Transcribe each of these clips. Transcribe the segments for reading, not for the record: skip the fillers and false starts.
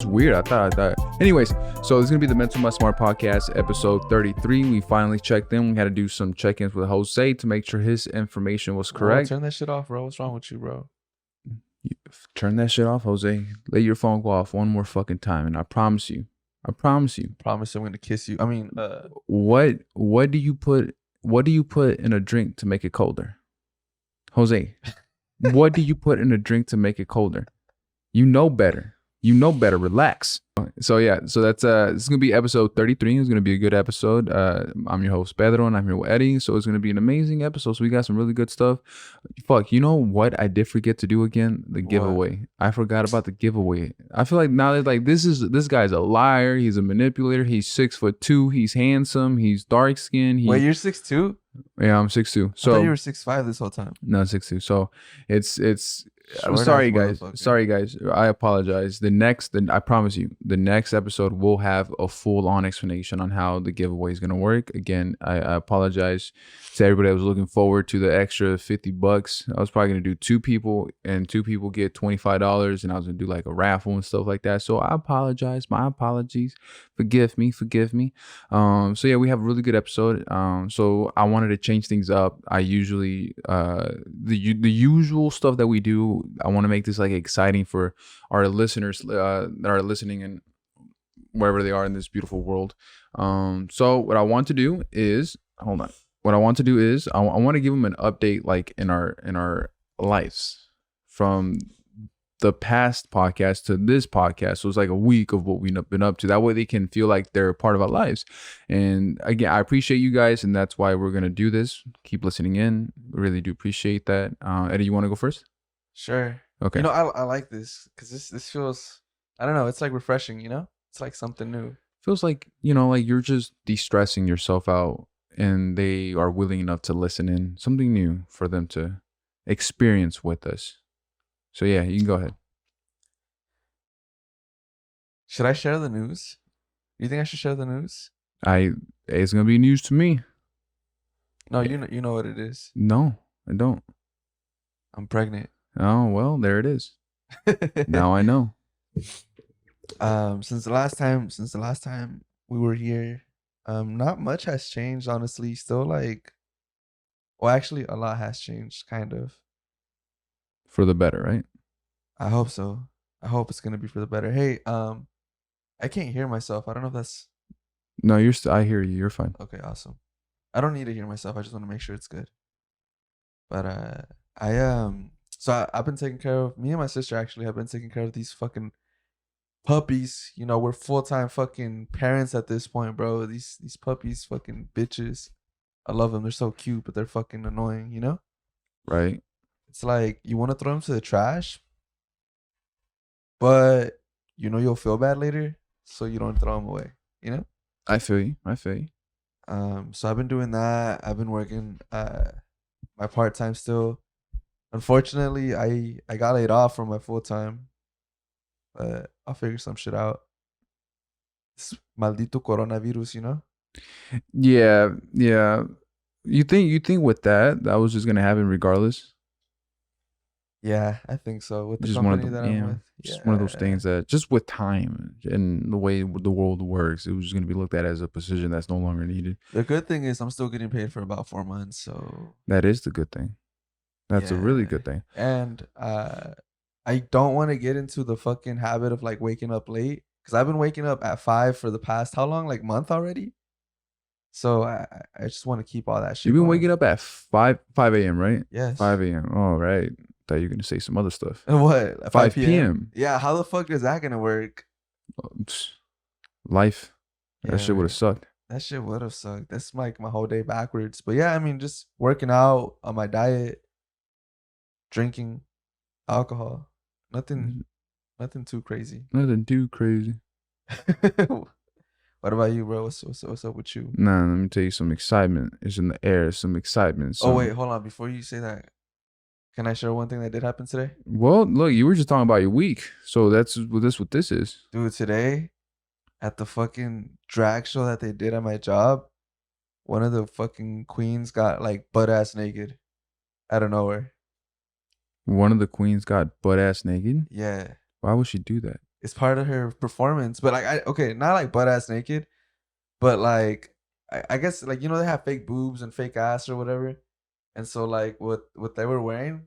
It's weird. I thought. Anyways, so it's gonna be the Mental My Smart podcast, episode 33. We finally checked in. We had to do some check-ins with Jose to make sure his information was correct. Turn that shit off, bro. What's wrong with you, bro? Turn that shit off, Jose. Let your phone go off one more fucking time, and I promise you. Promise I'm gonna kiss you. I mean, what do you put in a drink to make it colder? Jose, what do you put in a drink to make it colder? You know better. Relax. So that's this is gonna be episode 33. It's gonna be a good episode. I'm your host Pedro, and I'm here with Eddy. So it's gonna be an amazing episode. So we got some really good stuff. Fuck, you know what I did forget to do again? The giveaway. I forgot about the giveaway. I feel like now that this guy's a liar. He's a manipulator. He's 6'2". He's handsome. He's dark skinned. Wait, you're 6'2"? Yeah, I'm 6'2". So I thought you were 6'5" this whole time. No, 6'2". So it's. I'm sorry, guys. I apologize. I promise you, the next episode will have a full-on explanation on how the giveaway is gonna work. Again, I apologize to everybody that was looking forward to the extra $50. I was probably gonna do 2 people, and 2 people get $25, and I was gonna do like a raffle and stuff like that. So I apologize. My apologies. Forgive me. So yeah, we have a really good episode. So I wanted to change things up. I usually the usual stuff that we do. I want to make this like exciting for our listeners that are listening and wherever they are in this beautiful world. So what I want to do is I want to give them an update like in our lives from the past podcast to this podcast. So it's like a week of what we've been up to. That way they can feel like they're a part of our lives. And again, I appreciate you guys, and that's why we're gonna do this. Keep listening in. Really do appreciate that. Eddy, you want to go first? Sure. Okay. You know, I like this because this feels, I don't know, it's like refreshing, you know? It's like something new. Feels like, you know, like you're just de-stressing yourself out, and they are willing enough to listen in. Something new for them to experience with us. So yeah, you can go ahead. Should I share the news? Do you think I should share the news? It's gonna be news to me. No, you know what it is. No, I don't. I'm pregnant. Oh well, there it is. Now I know. Since the last time we were here, not much has changed, honestly. Still like, well, actually, a lot has changed, kind of. For the better, right? I hope so. I hope it's gonna be for the better. Hey, I can't hear myself. I don't know if that's. No, I hear you. You're fine. Okay, awesome. I don't need to hear myself. I just want to make sure it's good. But I've been taking care of, me and my sister actually have been taking care of these fucking puppies. You know, we're full-time fucking parents at this point, bro. These puppies, fucking bitches. I love them. They're so cute, but they're fucking annoying. You know? Right. It's like you want to throw them to the trash, but you know you'll feel bad later, so you don't throw them away. You know? I feel you. So I've been doing that. I've been working my part-time still. Unfortunately, I got laid off from my full-time, but I'll figure some shit out. This maldito coronavirus, you know? Yeah. You think with that was just gonna happen regardless? Yeah, I think so. With the just company that I'm with. Just one of those things that just with time and the way the world works, it was just gonna be looked at as a position that's no longer needed. The good thing is I'm still getting paid for about 4 months, so that is the good thing. That's a really good thing. And I don't want to get into the fucking habit of like waking up late, because I've been waking up at 5 for the past how long? Like month already. So I just want to keep all that shit. You've been waking up at 5 a.m., right? Yes. 5 a.m. All right. Thought you were gonna say some other stuff. What? 5 p.m. Yeah. How the fuck is that gonna work? Life. That shit would have sucked. That shit would have sucked. That's like my whole day backwards. But yeah, I mean, just working out on my diet, drinking alcohol. Nothing too crazy. Nothing too crazy. What about you, bro? What's up with you? Nah, let me tell you, some excitement is in the air. Some excitement. Oh wait, hold on. Before you say that, can I share one thing that did happen today? Well, look, you were just talking about your week, so that's what this is. Dude, today at the fucking drag show that they did at my job, one of the fucking queens got like butt ass naked out of nowhere. One of the queens got butt ass naked? Yeah. Why would she do that? It's part of her performance. But like, okay, not like butt ass naked, but like, I guess like they have fake boobs and fake ass or whatever, and so like what they were wearing,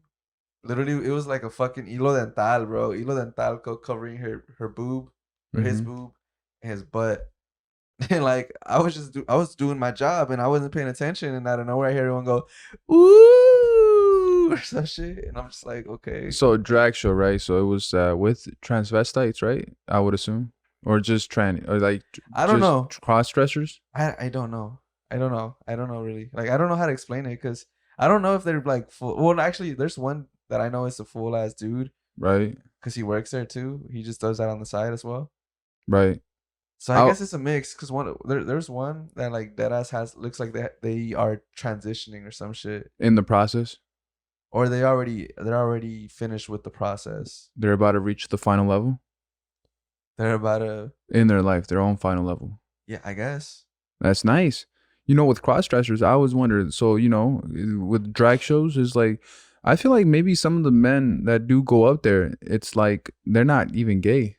literally it was like a fucking hilo dental, bro. Hilo dental covering her boob or his Mm-hmm. boob and his butt. And like I was doing my job and I wasn't paying attention, and out of nowhere I hear everyone go, "Ooh," or some shit, and I'm just like, okay, So drag show, right? So it was with transvestites, right? I would assume, or just or like I don't just know. cross dressers. I don't know. I don't know. I don't know really. Like I don't know how to explain it because I don't know if they're like full. Well, actually, there's one that I know is a full ass dude Right, because he works there too. He just does that on the side as well. right. So I I guess it's a mix because there's one that like deadass has looks like they are transitioning or some shit, in the process, or they're already finished with the process. they're about to reach the final level They're about to, in their life, their own final level. yeah, I guess. That's nice. With cross dressers, I always wondered. So with drag shows, is like I feel like maybe some of the men that do go up there, it's like they're not even gay.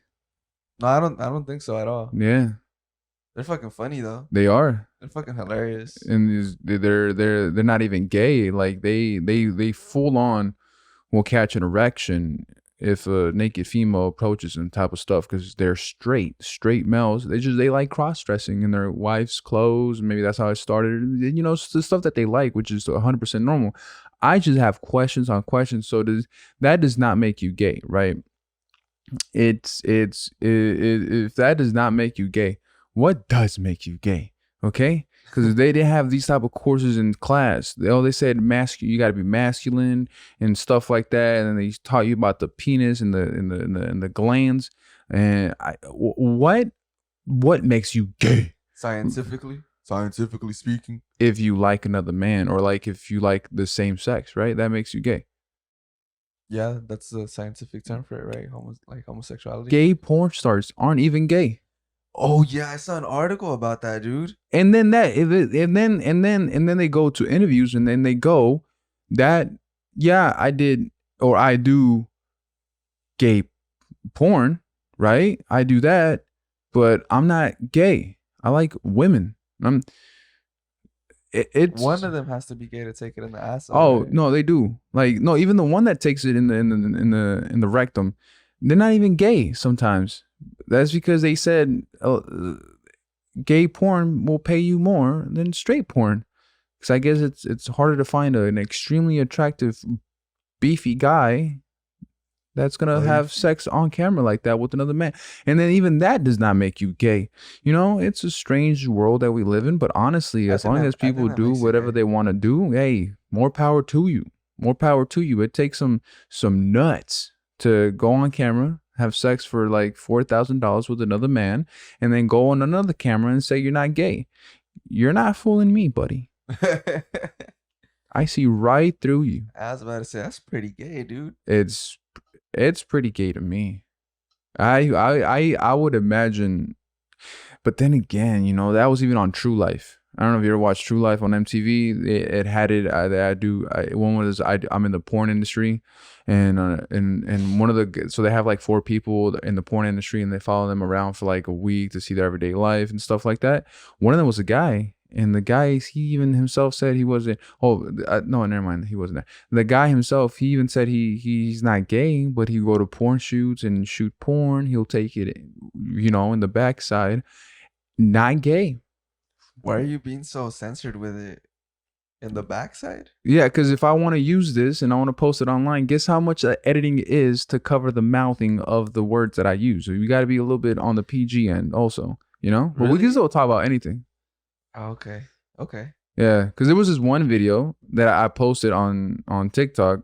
No, I don't think so at all. Yeah, They're fucking funny though. they are. They're fucking hilarious. And they're not even gay. Like they full on will catch an erection if a naked female approaches them, type of stuff, because they're straight males. They like cross dressing in their wife's clothes. Maybe that's how it started. It's the stuff that they like, which is 100% normal. I just have questions on questions. So does not make you gay, right? If that does not make you gay, what does make you gay? Okay, because they didn't have these type of courses in class. They said you got to be masculine and stuff like that, and then they taught you about the penis and the glands. And what makes you gay? Scientifically speaking. If you like another man, or like if you like the same sex, right? That makes you gay. Yeah, that's the scientific term for it, right? Like homosexuality. Gay porn stars aren't even gay. Oh yeah, I saw an article about that, dude. And then they go to interviews, and then they go that, yeah, I did, or I do gay porn, right? I do that, but I'm not gay. I like women. It's One of them has to be gay to take it in the ass. Oh Right? no, they do. Like, no, even the one that takes it in the rectum, they're not even gay sometimes. That's because they said gay porn will pay you more than straight porn. Because I guess it's harder to find an extremely attractive, beefy guy that's gonna have sex on camera like that with another man. And then even that does not make you gay. It's a strange world that we live in. But honestly, as long as people do whatever they want to do, hey, more power to you. More power to you. It takes some nuts to go on camera, have sex for like $4,000 with another man, and then go on another camera and say you're not gay. You're not fooling me, buddy. I see right through you. I was about to say that's pretty gay, dude. It's pretty gay to me. I would imagine, but then again, that was even on True Life. I don't know if you ever watched True Life on MTV. It had it. One was I'm in the porn industry, and one of the, so they have like 4 people in the porn industry, and they follow them around for like a week to see their everyday life and stuff like that. One of them was a guy. And the guy, he even himself said he wasn't. Oh, no, never mind. He wasn't there. The guy himself, he even said he's not gay, but he go to porn shoots and shoot porn. He'll take it, in the backside. Not gay. Why are you being so censored with it? In the backside? Yeah, because if I want to use this and I want to post it online, guess how much editing is to cover the mouthing of the words that I use. So you got to be a little bit on the PG end also, But we can still talk about anything. Oh, okay. Yeah, because there was this one video that I posted on TikTok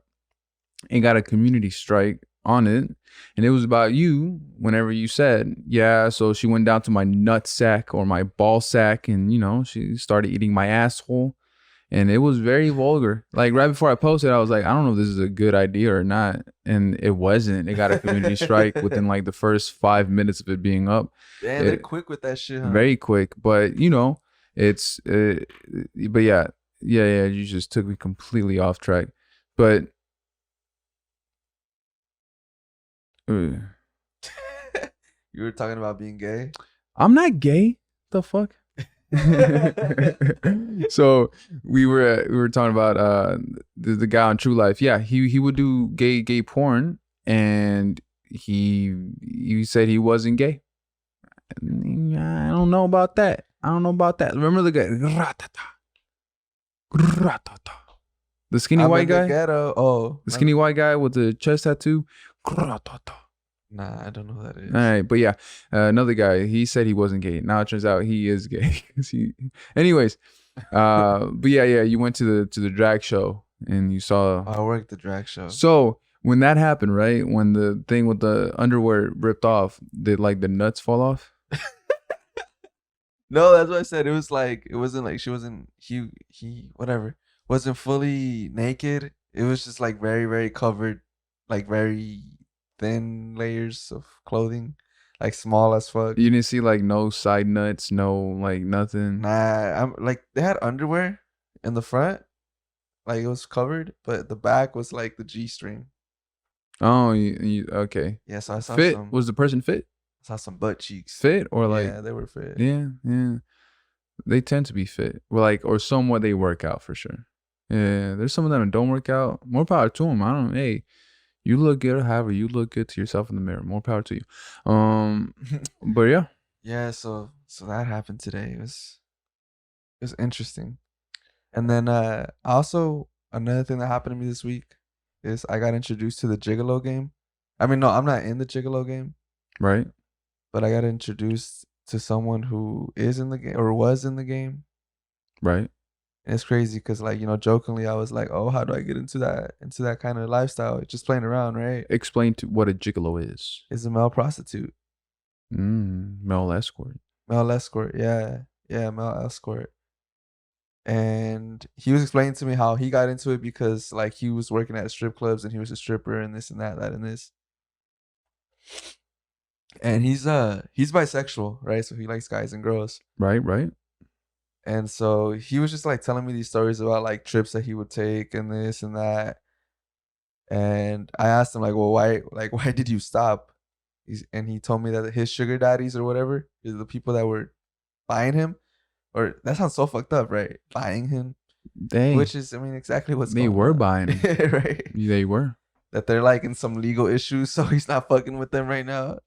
and got a community strike on it. And it was about you whenever you said, yeah, so she went down to my nut sack or my ball sack and, she started eating my asshole. And it was very vulgar. Like right before I posted, I was like, I don't know if this is a good idea or not. And it wasn't. It got a community strike within like the first 5 minutes of it being up. Yeah, they're quick with that shit, huh? Very quick. But, it's but yeah, you just took me completely off track. But You were talking about being gay. I'm not gay. The fuck. So we were talking about the guy on True Life. Yeah, he would do gay porn, and he said he wasn't gay. I don't know about that. Remember the guy? The skinny white guy? The skinny white guy with the chest tattoo? Nah, I don't know who that is. All right, but yeah, another guy, he said he wasn't gay. Now it turns out he is gay. Anyways, but yeah, you went to the drag show and you saw. I worked the drag show. So when that happened, right, when the thing with the underwear ripped off, did like the nuts fall off? No, that's what I said. It was like, it wasn't like she wasn't, he whatever, wasn't fully naked. It was just like very, very covered, like very thin layers of clothing, like small as fuck. You didn't see like no side nuts, no like nothing. Nah, I'm like, they had underwear in the front, like it was covered, but the back was like the G-string. Oh, you okay? Yeah, so I saw fit. Was the person fit? I saw some butt cheeks. Fit or like? Yeah, they were fit. Yeah. They tend to be fit, or somewhat they work out for sure. Yeah, there's some of them that don't work out. More power to them. I don't. Hey, you look good. However, you look good to yourself in the mirror. More power to you. But yeah. Yeah. So that happened today. It was interesting. And then also another thing that happened to me this week is I got introduced to the Gigolo game. I mean, no, I'm not in the Gigolo game. Right. But I got introduced to someone who is in the game or was in the game. Right. And it's crazy because, like, jokingly, I was like, oh, how do I get into that kind of lifestyle? Just playing around, right? Explain to what a gigolo is. It's a male prostitute. Male escort. Male escort, yeah. Yeah, male escort. And he was explaining to me how he got into it because, like, he was working at strip clubs and he was a stripper and this and that and this. And he's bisexual, right? So he likes guys and girls. Right. And so he was just like telling me these stories about like trips that he would take and this and that. And I asked him like, well, why did you stop? And he told me that his sugar daddies or whatever is the people that were buying him. Or that sounds so fucked up, right? Buying him. Dang. Which is, I mean, exactly what's they going were on. buying him. Right? They were. That they're like in some legal issues, so he's not fucking with them right now,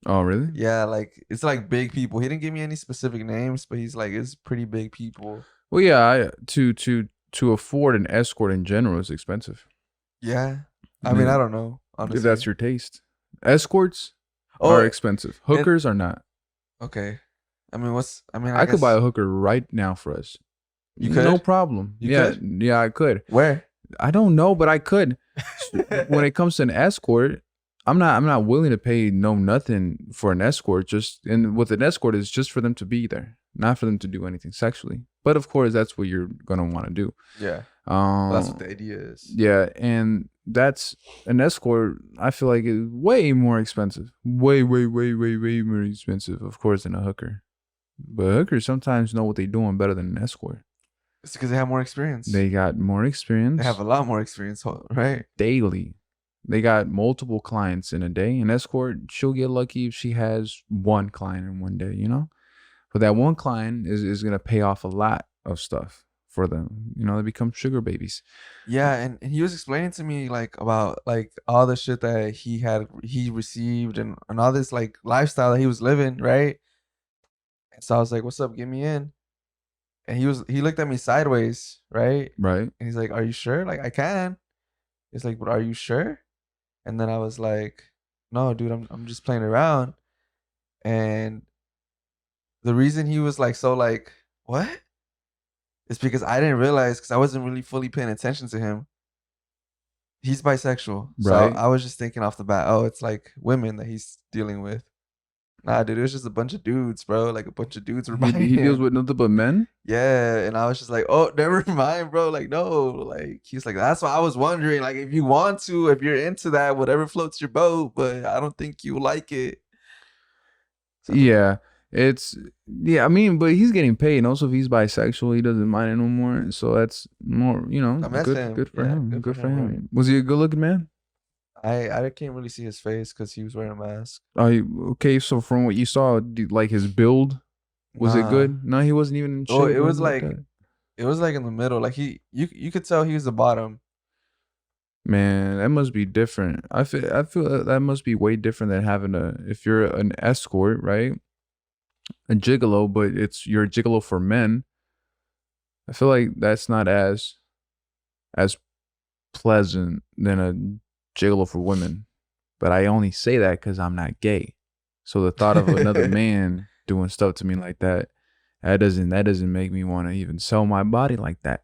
Oh, really? Yeah, like it's like big people. He didn't give me any specific names, but he's like, it's pretty big people. Well, yeah, to afford an escort in general is expensive. Yeah. I mean, I don't know, honestly. If that's your taste. Escorts are expensive. Hookers are not. Okay. I mean, I could buy a hooker right now for us. You could? No problem. You could? Yeah, I could. Where? I don't know, but I could. When it comes to an escort, I'm not willing to pay nothing for an escort. And with an escort, it's just for them to be there, not for them to do anything sexually. But of course, that's what you're gonna want to do. Yeah. That's what the idea is. Yeah, and that's an escort. I feel like is way more expensive, way more expensive, of course, than a hooker. But hookers sometimes know what they're doing better than an escort. It's because they have more experience. They got more experience. They have a lot more experience, right? Daily. They got multiple clients in a day. An escort, she'll get lucky if she has one client in one day, But that one client is going to pay off a lot of stuff for them. They become sugar babies. Yeah, and he was explaining to me like about like all the shit that he received and all this like lifestyle that he was living, right? And so I was like, what's up? Get me in. And he looked at me sideways, right? Right. And he's like, are you sure? Like, I can. He's like, but are you sure? And then I was like, no, dude, I'm just playing around. And the reason he was like, so like, what? It's because I didn't realize, because I wasn't really fully paying attention to him. He's bisexual. Right. So I was just thinking off the bat, oh, it's like women that he's dealing with. Nah, dude, it was just a bunch of dudes, bro. Like a bunch of dudes were buying He deals with nothing but men? Yeah. And I was just like, oh, never mind, bro. Like, no. Like, he's like, that's why I was wondering, like, if you want to, if you're into that, whatever floats your boat, but I don't think you like it. So, yeah. I mean, but he's getting paid. And also, if he's bisexual, he doesn't mind it no more. So that's more, good for him. Good for him. Right? Was he a good looking man? I can't really see his face because he was wearing a mask. Okay, so from what you saw, like his build, was it good? No, he wasn't even in shape. Oh, it was like in the middle. Like you could tell he was the bottom. Man, that must be different. I feel that must be way different than having if you're an escort, right? A gigolo, but you're a gigolo for men. I feel like that's not as pleasant than a gigolo for women. But I only say that because I'm not gay. So the thought of another man doing stuff to me like that doesn't make me want to even sell my body like that.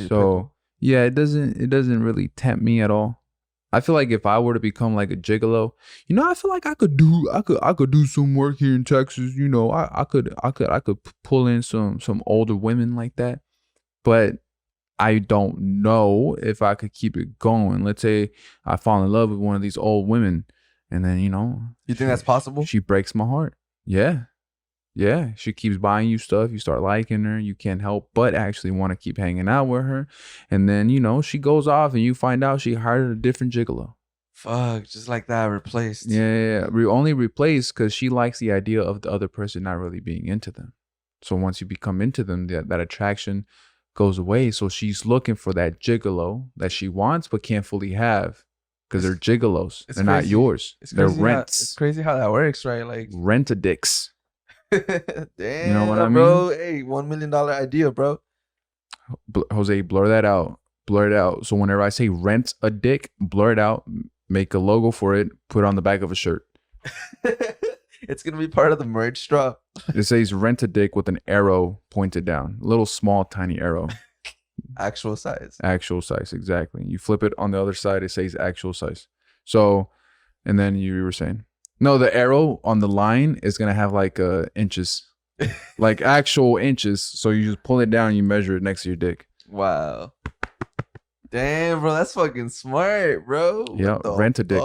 So yeah, it doesn't really tempt me at all. I feel like if I were to become like a gigolo, I feel like I could do some work here in Texas. I could pull in some older women like that. But I don't know if I could keep it going. Let's say I fall in love with one of these old women, and then you think that's possible? She breaks my heart. Yeah. She keeps buying you stuff. You start liking her. You can't help but actually want to keep hanging out with her. And then she goes off, and you find out she hired a different gigolo. Fuck, just like that, replaced. Yeah. Only replaced because she likes the idea of the other person not really being into them. So once you become into them, that attraction goes away. So she's looking for that gigolo that she wants but can't fully have because they're gigolos. They're not yours. They're rents. It's crazy how that works, right? Like rent-a-dicks. Damn, you know what I mean, bro? Hey, $1 million idea, bro. Jose, blur that out. Blur it out. So whenever I say rent a dick, blur it out. Make a logo for it. Put it on the back of a shirt. It's gonna be part of the merch drop. It says rent a dick with an arrow pointed down. A little small, tiny arrow. Actual size. Actual size, exactly. You flip it on the other side, it says actual size. So, and then you were saying, no, the arrow on the line is gonna have like inches, like actual inches. So you just pull it down, and you measure it next to your dick. Wow. Damn, bro, that's fucking smart, bro. Yeah, rent a dick.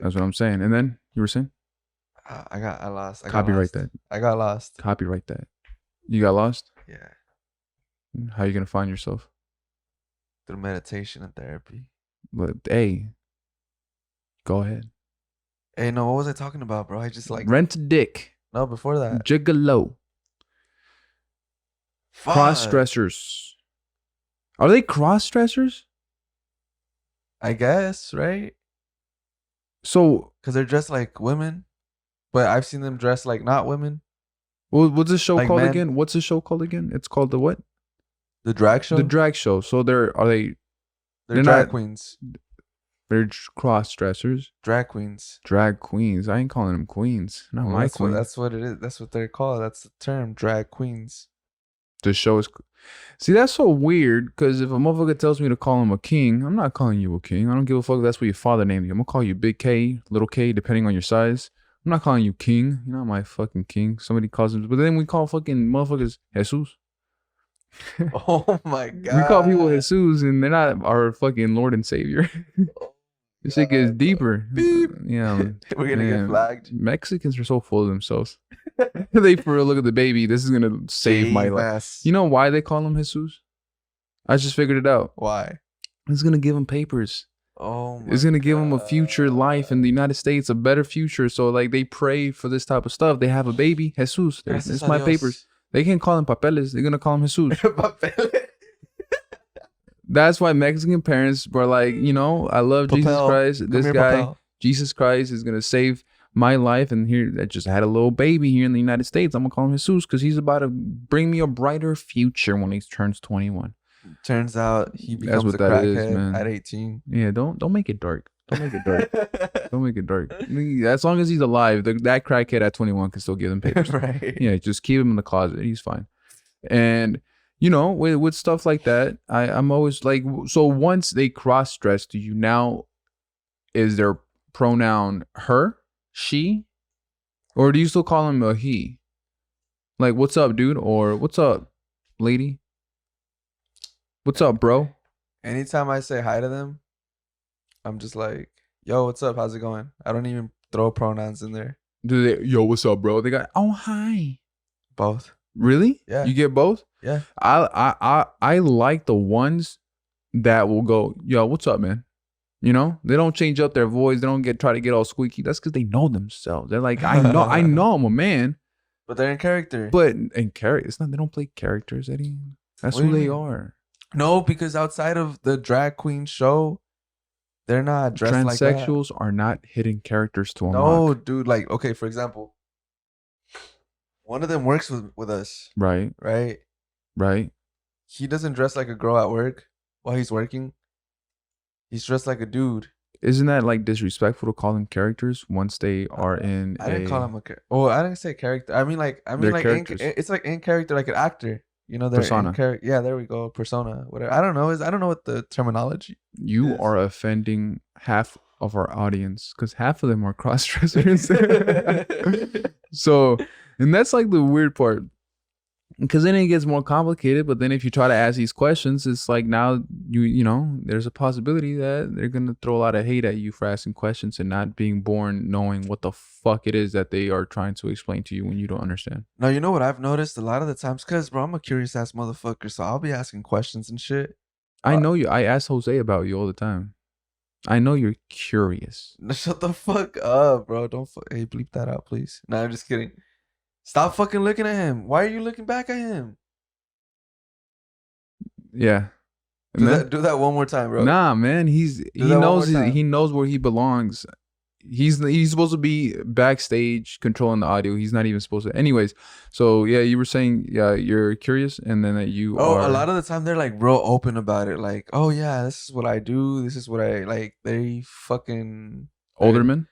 That's what I'm saying. And then you were saying? I lost. Copyright that. I got lost. Copyright that. You got lost? Yeah. How are you gonna find yourself? Through meditation and therapy. But hey, go ahead. Hey, no, what was I talking about, bro? I just like rent a dick. No, before that. Gigolo. Cross dressers. Are they cross dressers? I guess, right? So, because they're dressed like women. But I've seen them dressed like not women. Well, what's the show called again? What's the show called again? It's called the what? The drag show? The drag show. So they're drag queens. They're cross-dressers. Drag queens. Drag queens. I ain't calling them queens. Not my queen. That's what it is. That's what they're called. That's the term. Drag queens. The show is... See, that's so weird because if a motherfucker tells me to call him a king, I'm not calling you a king. I don't give a fuck if that's what your father named you. I'm going to call you Big K, Little K, depending on your size. I'm not calling you king. You're not my fucking king. Somebody calls him, but then we call fucking motherfuckers Jesus. Oh my god. We call people Jesus and they're not our fucking Lord and Savior. This shit gets deeper. Beep. Yeah. We're gonna get flagged. Mexicans are so full of themselves. They for real look at the baby. This is gonna save my life. You know why they call him Jesus? I just figured it out. Why? It's gonna give him papers. Oh my It's gonna give them a future life in the United States, a better future. So like they pray for this type of stuff. They have a baby, Jesus. It's my papers. They can't call him papeles. They're gonna call him Jesus. That's why Mexican parents were like, I love Jesus Christ. This guy, Jesus Christ, is gonna save my life. And here, I just had a little baby here in the United States. I'm gonna call him Jesus because he's about to bring me a brighter future when he turns 21. Turns out he becomes a crackhead at 18. Yeah, don't make it dark. Don't make it dark. Don't make it dark. As long as he's alive, that crackhead at 21 can still give him papers. Right. Yeah, just keep him in the closet. He's fine. And with stuff like that, I'm always like, so once they cross dress, do you now is their pronoun her, she, or do you still call him a he? Like, what's up, dude? Or what's up, lady? What's up, bro? Anytime I say hi to them, I'm just like, yo, what's up? How's it going? I don't even throw pronouns in there. Do they, yo, what's up, bro? They got, oh, hi. Both. Really? Yeah. You get both? Yeah. I like the ones that will go, yo, what's up, man? You know, they don't change up their voice. They don't try to get all squeaky. That's because they know themselves. They're like, I know I'm a man. But they're in character. But in character, it's not. They don't play characters, Eddie. That's who they are. No, because outside of the drag queen show, they're not dressed like that. Transsexuals are not hidden characters to unlock. No, dude. Like, okay, for example, one of them works with us. Right. He doesn't dress like a girl at work while he's working. He's dressed like a dude. Isn't that like disrespectful to call them characters once they are in? I didn't call him a character. Oh, I didn't say character. I mean like it's like in character, like an actor. You know, they're persona. Yeah, there we go. Persona, whatever. I don't know what the terminology. You is. Are offending half of our audience because half of them are cross dressers. So, and that's like the weird part. Because then it gets more complicated, but then if you try to ask these questions, it's like now you know there's a possibility that they're gonna throw a lot of hate at you for asking questions and not being born knowing what the fuck it is that they are trying to explain to you when you don't understand. Now you know what I've noticed a lot of the times, cause bro, I'm a curious ass motherfucker, so I'll be asking questions and shit. I know you. I ask Jose about you all the time. I know you're curious. Shut the fuck up, bro. Don't hey, bleep that out, please. No, I'm just kidding. Stop fucking looking at him. Why are you looking back at him? Yeah. Do that one more time, bro. Nah, man. He knows where he belongs. He's supposed to be backstage controlling the audio. He's not even supposed to. Anyways, so yeah, you were saying you're curious, and then that you are. A lot of the time they're like real open about it. Like, oh yeah, this is what I do. This is what I like. They fucking older men.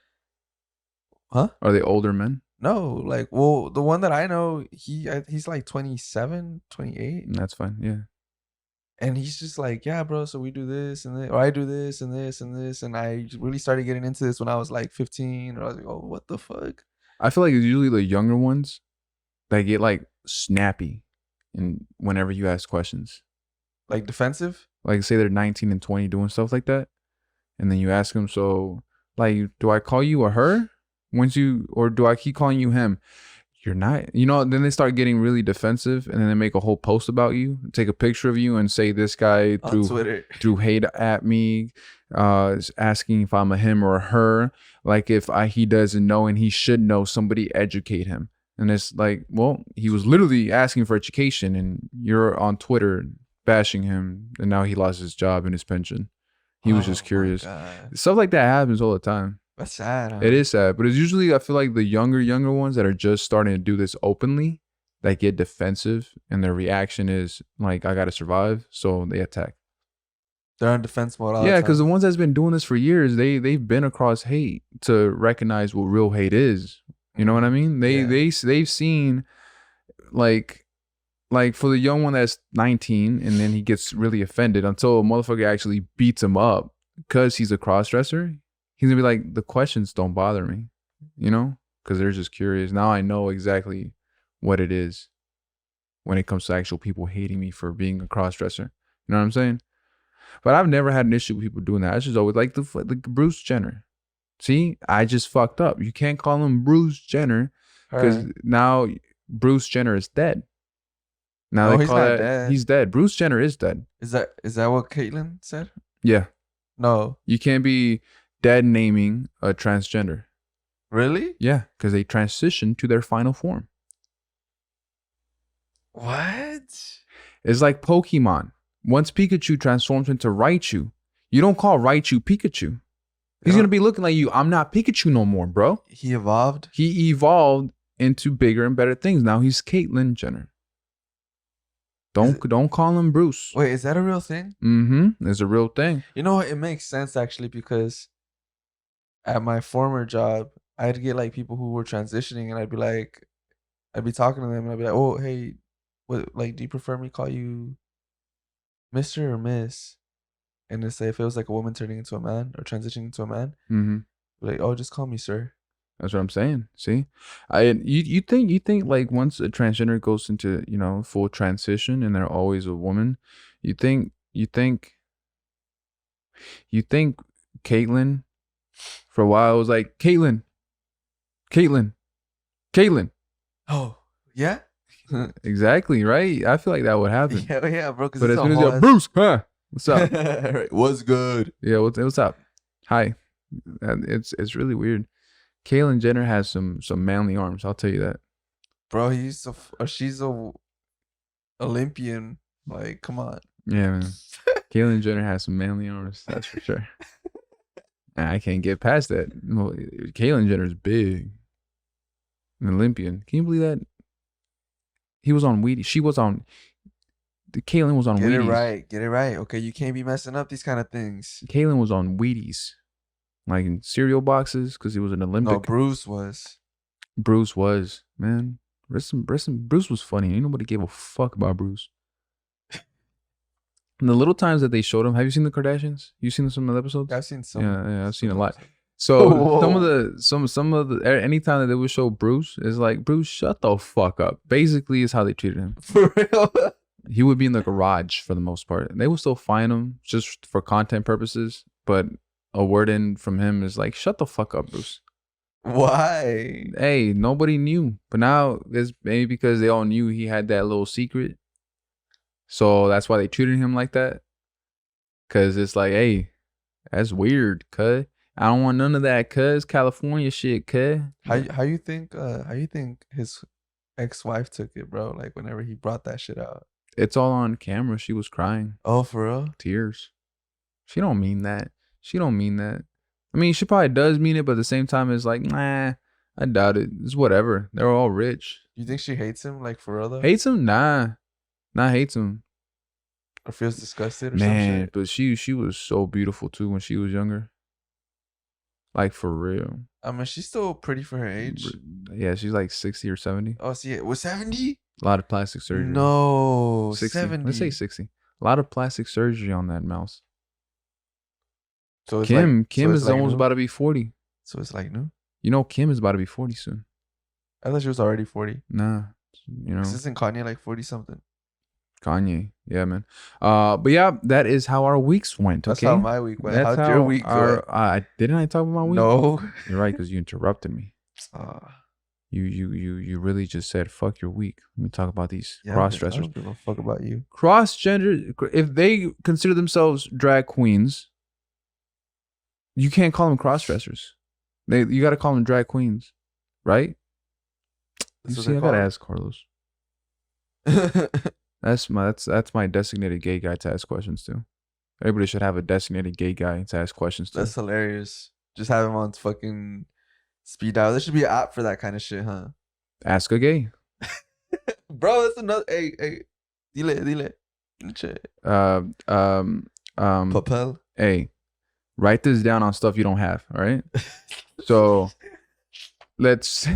Huh? Are they older men? No, like, well, the one that I know, he's like 27, 28. That's fine, yeah. And he's just like, yeah, bro, so we do this and this, or I do this and this and this. And I really started getting into this when I was like 15. Or I was like, oh, what the fuck? I feel like it's usually the younger ones that get like snappy and whenever you ask questions. Like defensive? Like say they're 19 and 20 doing stuff like that. And then you ask them, so like, do I call you a her? Or do I keep calling you him? You're not, you know, then they start getting really defensive and then they make a whole post about you, take a picture of you and say this guy threw hate at me, asking if I'm a him or a her. Like if he doesn't know and he should know, somebody educate him. And it's like, well, he was literally asking for education and you're on Twitter bashing him and now he lost his job and his pension. He was just curious. Stuff like that happens all the time. That's sad. Huh? It is sad, but it's usually, I feel like the younger ones that are just starting to do this openly that get defensive and their reaction is like, I got to survive. So they attack. They're on defense mode all the time. Yeah, because the ones that's been doing this for years, they've been across hate to recognize what real hate is. You know what I mean? They've seen like for the young one that's 19 and then he gets really offended until a motherfucker actually beats him up because he's a cross-dresser. He's gonna be like, the questions don't bother me, you know, because they're just curious. Now I know exactly what it is when it comes to actual people hating me for being a cross-dresser. You know what I'm saying? But I've never had an issue with people doing that. I just always like the Bruce Jenner. See, I just fucked up. You can't call him Bruce Jenner because now Bruce Jenner is dead. Now they call that dead. He's dead. Bruce Jenner is dead. Is that what Caitlyn said? Yeah. No. You can't be dead naming a transgender. Really? Yeah, because they transition to their final form. What? It's like Pokemon. Once Pikachu transforms into Raichu, you don't call Raichu Pikachu. He's going to be looking like you. I'm not Pikachu no more, bro. He evolved? He evolved into bigger and better things. Now he's Caitlyn Jenner. Don't call him Bruce. Wait, is that a real thing? Mm-hmm. It's a real thing. You know what? It makes sense actually because at my former job, I'd get like people who were transitioning and I'd be talking to them and I'd be like, oh, hey, what, like, do you prefer me call you Mr. or Miss? And they say if it was like a woman turning into a man or transitioning into a man, like, oh, just call me sir. That's what I'm saying. See, you think like once a transgender goes into, you know, full transition and they're always a woman, you think Caitlyn for a while was like Caitlyn. Oh yeah, exactly right. I feel like that would happen. Yeah, bro. But as soon as you're Bruce, huh? What's up? Right. What's good? Yeah, what's up? Hi. It's really weird. Caitlyn Jenner has some manly arms. I'll tell you that. Bro, she's a Olympian. Like, come on. Yeah, man. Caitlyn Jenner has some manly arms. That's for sure. I can't get past that. Caitlyn Jenner's big. An Olympian. Can you believe that? He was on Wheaties. She was on. Caitlyn was on Get Wheaties. it right. Get it right. Okay, you can't be messing up these kind of things. Caitlyn was on Wheaties. Like in cereal boxes because he was an Olympic. No, Bruce was. Bruce was, man. Bruce was funny. Ain't nobody gave a fuck about Bruce. And the little times that they showed him, have you seen the Kardashians? You seen some of the episodes? I've seen some. Yeah, I've seen a lot. So some of the anytime that they would show Bruce, it's like, Bruce, shut the fuck up. Basically, is how they treated him. For real. He would be in the garage for the most part. They would still fine him just for content purposes, but a word in from him is like, shut the fuck up, Bruce. Why? Hey, nobody knew. But now it's maybe because they all knew he had that little secret. So that's why they treated him like that. Cause it's like, hey, that's weird, cuz. I don't want none of that, cuz. California shit, cuz. How you think his ex-wife took it, bro? Like whenever he brought that shit out. It's all on camera. She was crying. Oh, for real? Tears. She don't mean that. She don't mean that. I mean, she probably does mean it, but at the same time, it's like, nah, I doubt it. It's whatever. They're all rich. You think she hates him, like for real though? Hates him? Nah. Nah, hates him. Or feels disgusted or some shit? But she was so beautiful too when she was younger. Like for real. I mean, she's still pretty for her age. Yeah, she's like 60 or 70. Oh, see, it was 70? A lot of plastic surgery. No, 60. 70. Let's say 60. A lot of plastic surgery on that mouse. So it's Kim is like almost new? about to be 40. So it's like new? You know, Kim is about to be 40 soon. I thought she was already 40. Nah, you know. Isn't Kanye like 40 something? Kanye, yeah, man. But yeah, that is how our weeks went. Okay, That's how my week went. That's How'd your week go? Didn't I talk about my week? No. You're right, because you interrupted me. You really just said fuck your week. Let me talk about these cross dressers. I don't give a fuck about you. Cross gender. If they consider themselves drag queens, you can't call them cross dressers. You got to call them drag queens, right? You see, I gotta ask Carlos. That's my designated gay guy to ask questions to. Everybody should have a designated gay guy to ask questions to. That's hilarious. Just have him on fucking speed dial. There should be an app for that kind of shit, huh? Ask a gay. Bro, that's another. Hey, dile. Papel. Hey, write this down on stuff you don't have. All right. So let's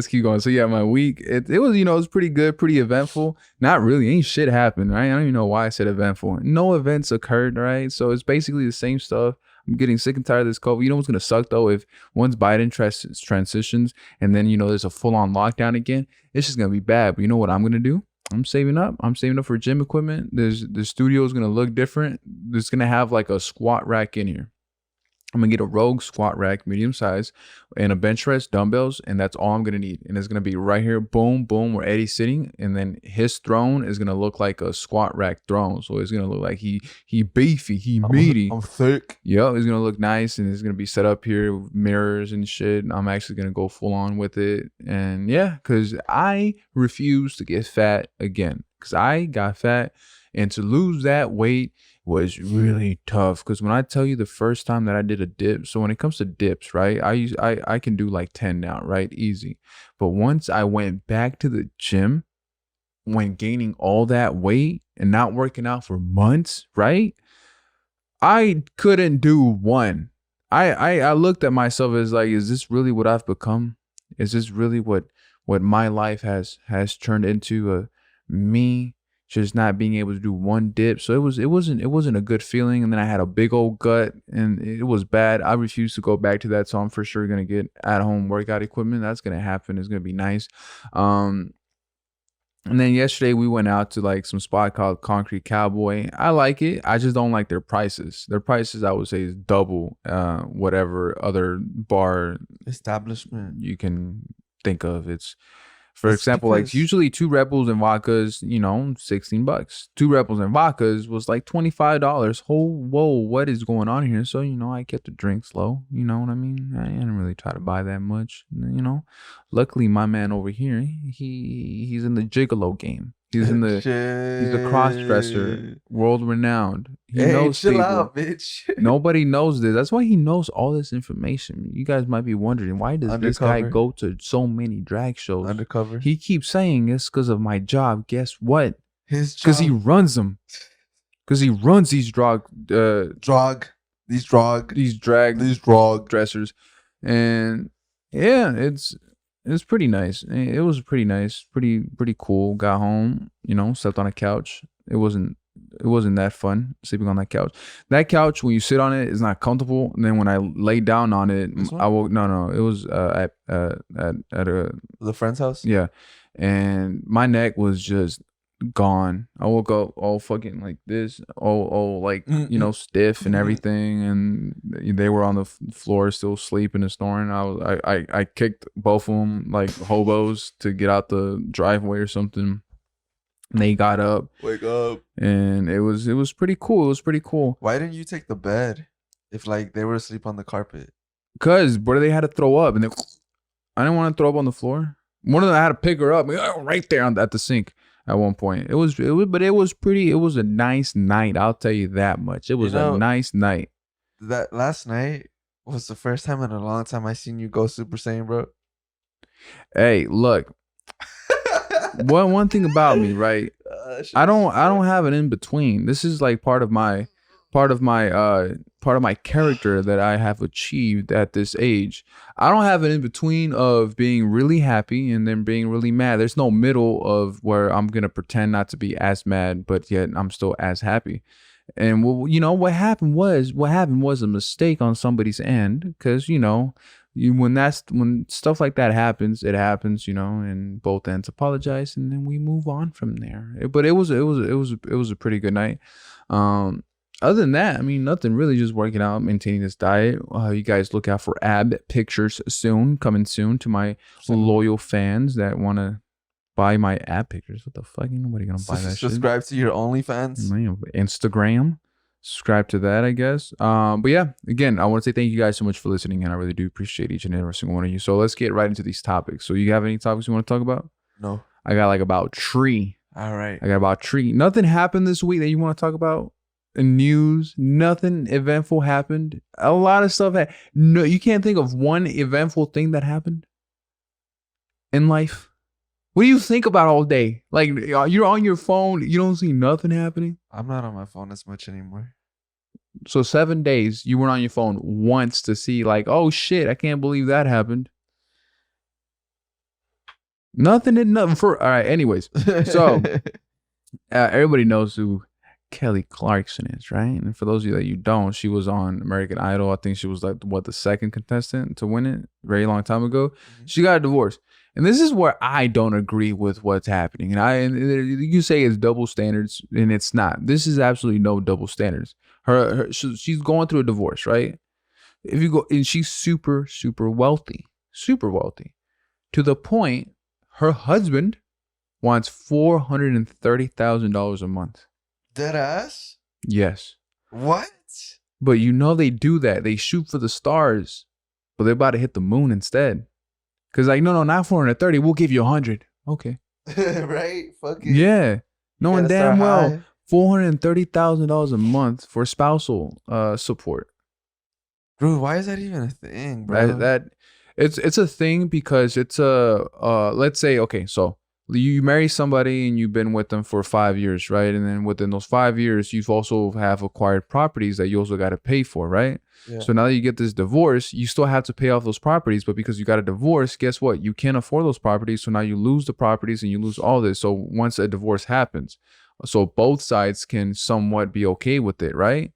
keep going. So yeah, my week it was, it was pretty good, pretty eventful. Not really, ain't shit happened, right? I don't even know why I said eventful. No events occurred, right? So it's basically the same stuff. I'm getting sick and tired of this COVID. You know what's gonna suck though? If once Biden transitions and then there's a full-on lockdown again, it's just gonna be bad. But you know what I'm gonna do? I'm saving up for gym equipment. The studio is gonna look different. There's gonna have like a squat rack in here. I'm gonna get a Rogue squat rack, medium size, and a bench press, dumbbells, and that's all I'm gonna need. And it's gonna be right here, boom, boom, where Eddy's sitting, and then his throne is gonna look like a squat rack throne. So it's gonna look like he beefy, he meaty. I'm thick. Yep, it's gonna look nice, and it's gonna be set up here with mirrors and shit. I'm actually gonna go full on with it, and yeah, because I refuse to get fat again. Because I got fat, and to lose that weight was really tough. Because when I tell you the first time that I did a dip, so when it comes to dips, right, I can do like 10 now, right, easy. But once I went back to the gym, when gaining all that weight and not working out for months, right, I couldn't do one. I looked at myself as like, is this really what I've become? Is this really what my life has turned into? Me just not being able to do one dip. So it wasn't a good feeling. And then I had a big old gut and it was bad. I refuse to go back to that. So I'm for sure going to get at home workout equipment. That's going to happen. It's going to be nice. And then yesterday we went out to like some spot called Concrete Cowboy. I like it. I just don't like their prices. Their prices, I would say, is double whatever other bar establishment you can think of. It's For example, like usually 2 Red Bulls and vodkas, you know, $16. 2 Red Bulls and vodkas was like $25. Whoa, what is going on here? So, you know, I kept the drinks low. You know what I mean? I didn't really try to buy that much. You know, luckily my man over here, he's in the gigolo game. He's a cross-dresser, world-renowned. He knows chill people. Out, bitch. Nobody knows this. That's why he knows all this information. You guys might be wondering, why does this guy go to so many drag shows? Undercover. He keeps saying it's because of my job. Guess what? His job. Because he runs them. Because he runs these drag dressers. And yeah, it's pretty nice. It was pretty nice, pretty cool. Got home, you know, slept on a couch. It wasn't that fun sleeping on that couch. That couch, when you sit on it, is not comfortable. And then when I lay down on it, I woke. No, it was at the friend's house. Yeah, and my neck was just gone. I woke up all fucking like this, all like you know, stiff and everything, and they were on the floor still sleeping and snoring. I kicked both of them like hobos to get out the driveway or something. And they got up, wake up, and it was pretty cool. It was pretty cool. Why didn't you take the bed if like they were asleep on the carpet? Cause bro, they had to throw up, and I didn't want to throw up on the floor. One of them, I had to pick her up right there at the sink. At one point, it was pretty. It was a nice night. I'll tell you that much. It was a nice night. That last night was the first time in a long time I seen you go Super Saiyan, bro. Hey, look. one thing about me, right? I don't have an in between. This is like part of my character that I have achieved at this age. I don't have an in between of being really happy and then being really mad. There's no middle of where I'm gonna pretend not to be as mad, but yet I'm still as happy. And well, you know what happened was a mistake on somebody's end, because you know, when stuff like that happens, it happens, you know, and both ends apologize, and then we move on from there. But it was a pretty good night. Other than that, I mean, nothing really, just working out, maintaining this diet. You guys look out for ab pictures coming soon to my loyal fans that want to buy my ab pictures. What the fuck? Ain't nobody gonna buy that shit. Subscribe to your OnlyFans. Instagram. Subscribe to that, I guess. But yeah, again, I want to say thank you guys so much for listening, and I really do appreciate each and every single one of you. So let's get right into these topics. So you have any topics you want to talk about? No. I got like about tree. All right. I got about tree. Nothing happened this week that you want to talk about? News, nothing eventful happened. A lot of stuff no, you can't think of one eventful thing that happened in life. What do you think about all day? Like, you're on your phone, you don't see nothing happening. I'm not on my phone as much anymore. So 7 days you weren't on your phone once to see like, oh shit, I can't believe that happened. Nothing for all right. Anyways, so everybody knows who Kelly Clarkson is, right? And for those of you that you don't, she was on American Idol. I think she was like the second contestant to win it very long time ago. Mm-hmm. She got a divorce, and this is where I don't agree with what's happening. And you say it's double standards, and it's not. This is absolutely no double standards. She's going through a divorce, right? If you go, and she's super wealthy, to the point her husband wants $430,000 a month. Dead ass? Yes. What? But you know they do that. They shoot for the stars, but they're about to hit the moon instead. Cause like, no, not 430. We'll give you 100. Okay. Right? Fuck it. Yeah. Knowing damn well $430,000 a month for spousal support. Bro, why is that even a thing, bro? That it's a thing because it's let's say, okay, so you marry somebody and you've been with them for 5 years, right? And then within those 5 years, you've also have acquired properties that you also got to pay for, right? Yeah. So now that you get this divorce, you still have to pay off those properties, but because you got a divorce, guess what? You can't afford those properties. So now you lose the properties and you lose all this. So once a divorce happens, so both sides can somewhat be okay with it, right?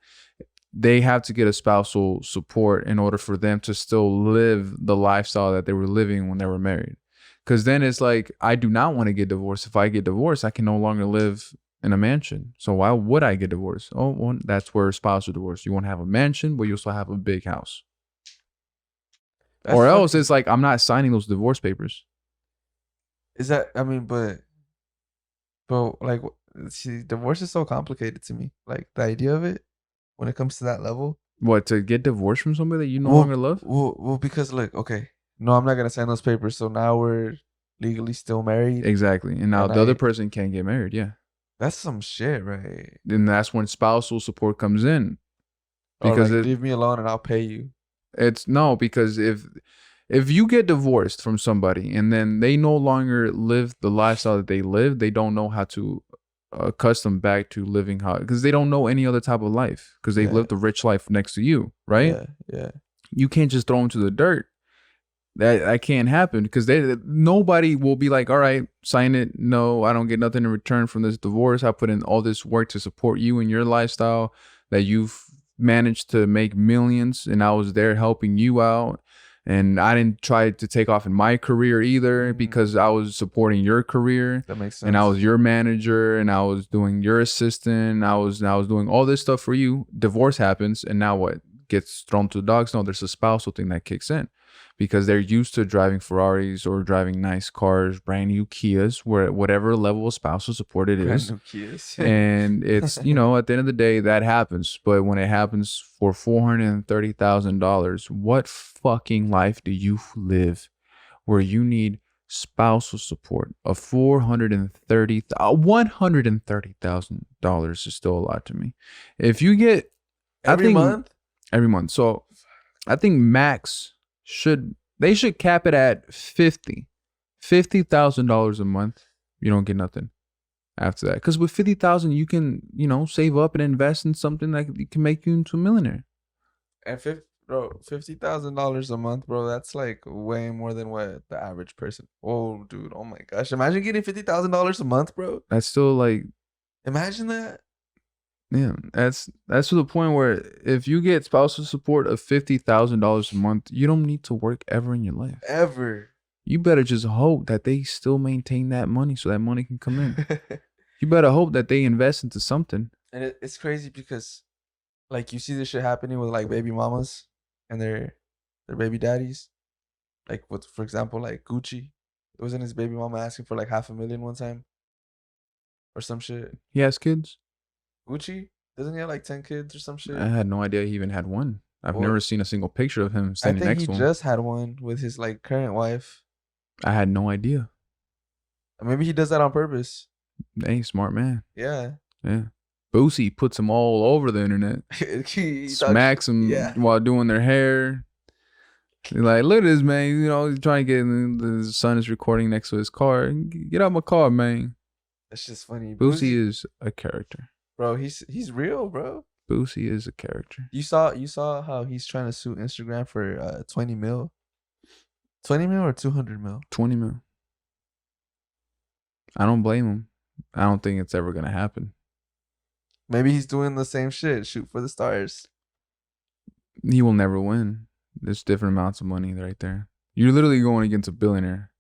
They have to get a spousal support in order for them to still live the lifestyle that they were living when they were married. Because then it's like, I do not want to get divorced. If I get divorced, I can no longer live in a mansion. So why would I get divorced? Oh, well, that's where spousal divorce. You won't have a mansion, but you also have a big house. Or else it's like, I'm not signing those divorce papers. Is that? I mean, but like, see, divorce is so complicated to me. Like the idea of it when it comes to that level. What, to get divorced from somebody that you no Well, longer love? well, because look, okay, no, I'm not gonna sign those papers. So now we're legally still married, Exactly. And now and the other person can't get married. Yeah. that's some shit, right? Then that's when spousal support comes in. Or Because like, leave me alone and I'll pay you. it's no, because if you get divorced from somebody and then they no longer live the lifestyle that they live, they don't know how to accustom back to living how, because they don't know any other type of life because they've lived a rich life next to you, right? Yeah. You can't just throw them to the dirt. That can't happen because nobody will be like, all right, sign it. No, I don't get nothing in return from this divorce. I put in all this work to support you and your lifestyle that you've managed to make millions, and I was there helping you out. And I didn't try to take off in my career either because I was supporting your career. That makes sense. And I was your manager and I was doing your assistant. I was doing all this stuff for you. Divorce happens, and now what? Gets thrown to the dogs? No, there's a spousal thing that kicks in because they're used to driving Ferraris or driving nice cars, brand new Kias, where whatever level of spousal support it is. Brand new Kias. And it's, at the end of the day, that happens. But when it happens for $430,000, what fucking life do you live where you need spousal support of $130,000 is still a lot to me. If you get every month, so I think max they should cap it at $50,000 a month. You don't get nothing after that, because with $50,000 you can save up and invest in something that can make you into a millionaire. And $50,000 a month, bro. That's like way more than what the average person. Oh, dude. Oh my gosh. Imagine getting $50,000 a month, bro. That's still like. Imagine that. Yeah, that's to the point where if you get spousal support of $50,000 a month, you don't need to work ever in your life. Ever. You better just hope that they still maintain that money so that money can come in. You better hope that they invest into something. And it's crazy because, like, you see this shit happening with like baby mamas and their baby daddies. Like, for example, like Gucci, it wasn't his baby mama asking for like $500,000 one time, or some shit. He has kids. Gucci, doesn't he have like 10 kids or some shit? I had no idea he even had one. I've never seen a single picture of him standing next to him. I think he just had one with his like current wife. I had no idea. Maybe he does that on purpose. Hey, smart man. Yeah. Boosie puts them all over the internet. Smacks them while doing their hair. He's like, look at this, man. He's trying to get in. The son is recording next to his car. Get out my car, man. That's just funny. Boosie is a character. Bro, he's real, bro. Boosie is a character. You saw how he's trying to sue Instagram for $20 million? $20 million or $200 million? $20 million. I don't blame him. I don't think it's ever gonna happen. Maybe he's doing the same shit. Shoot for the stars. He will never win. There's different amounts of money right there. You're literally going against a billionaire.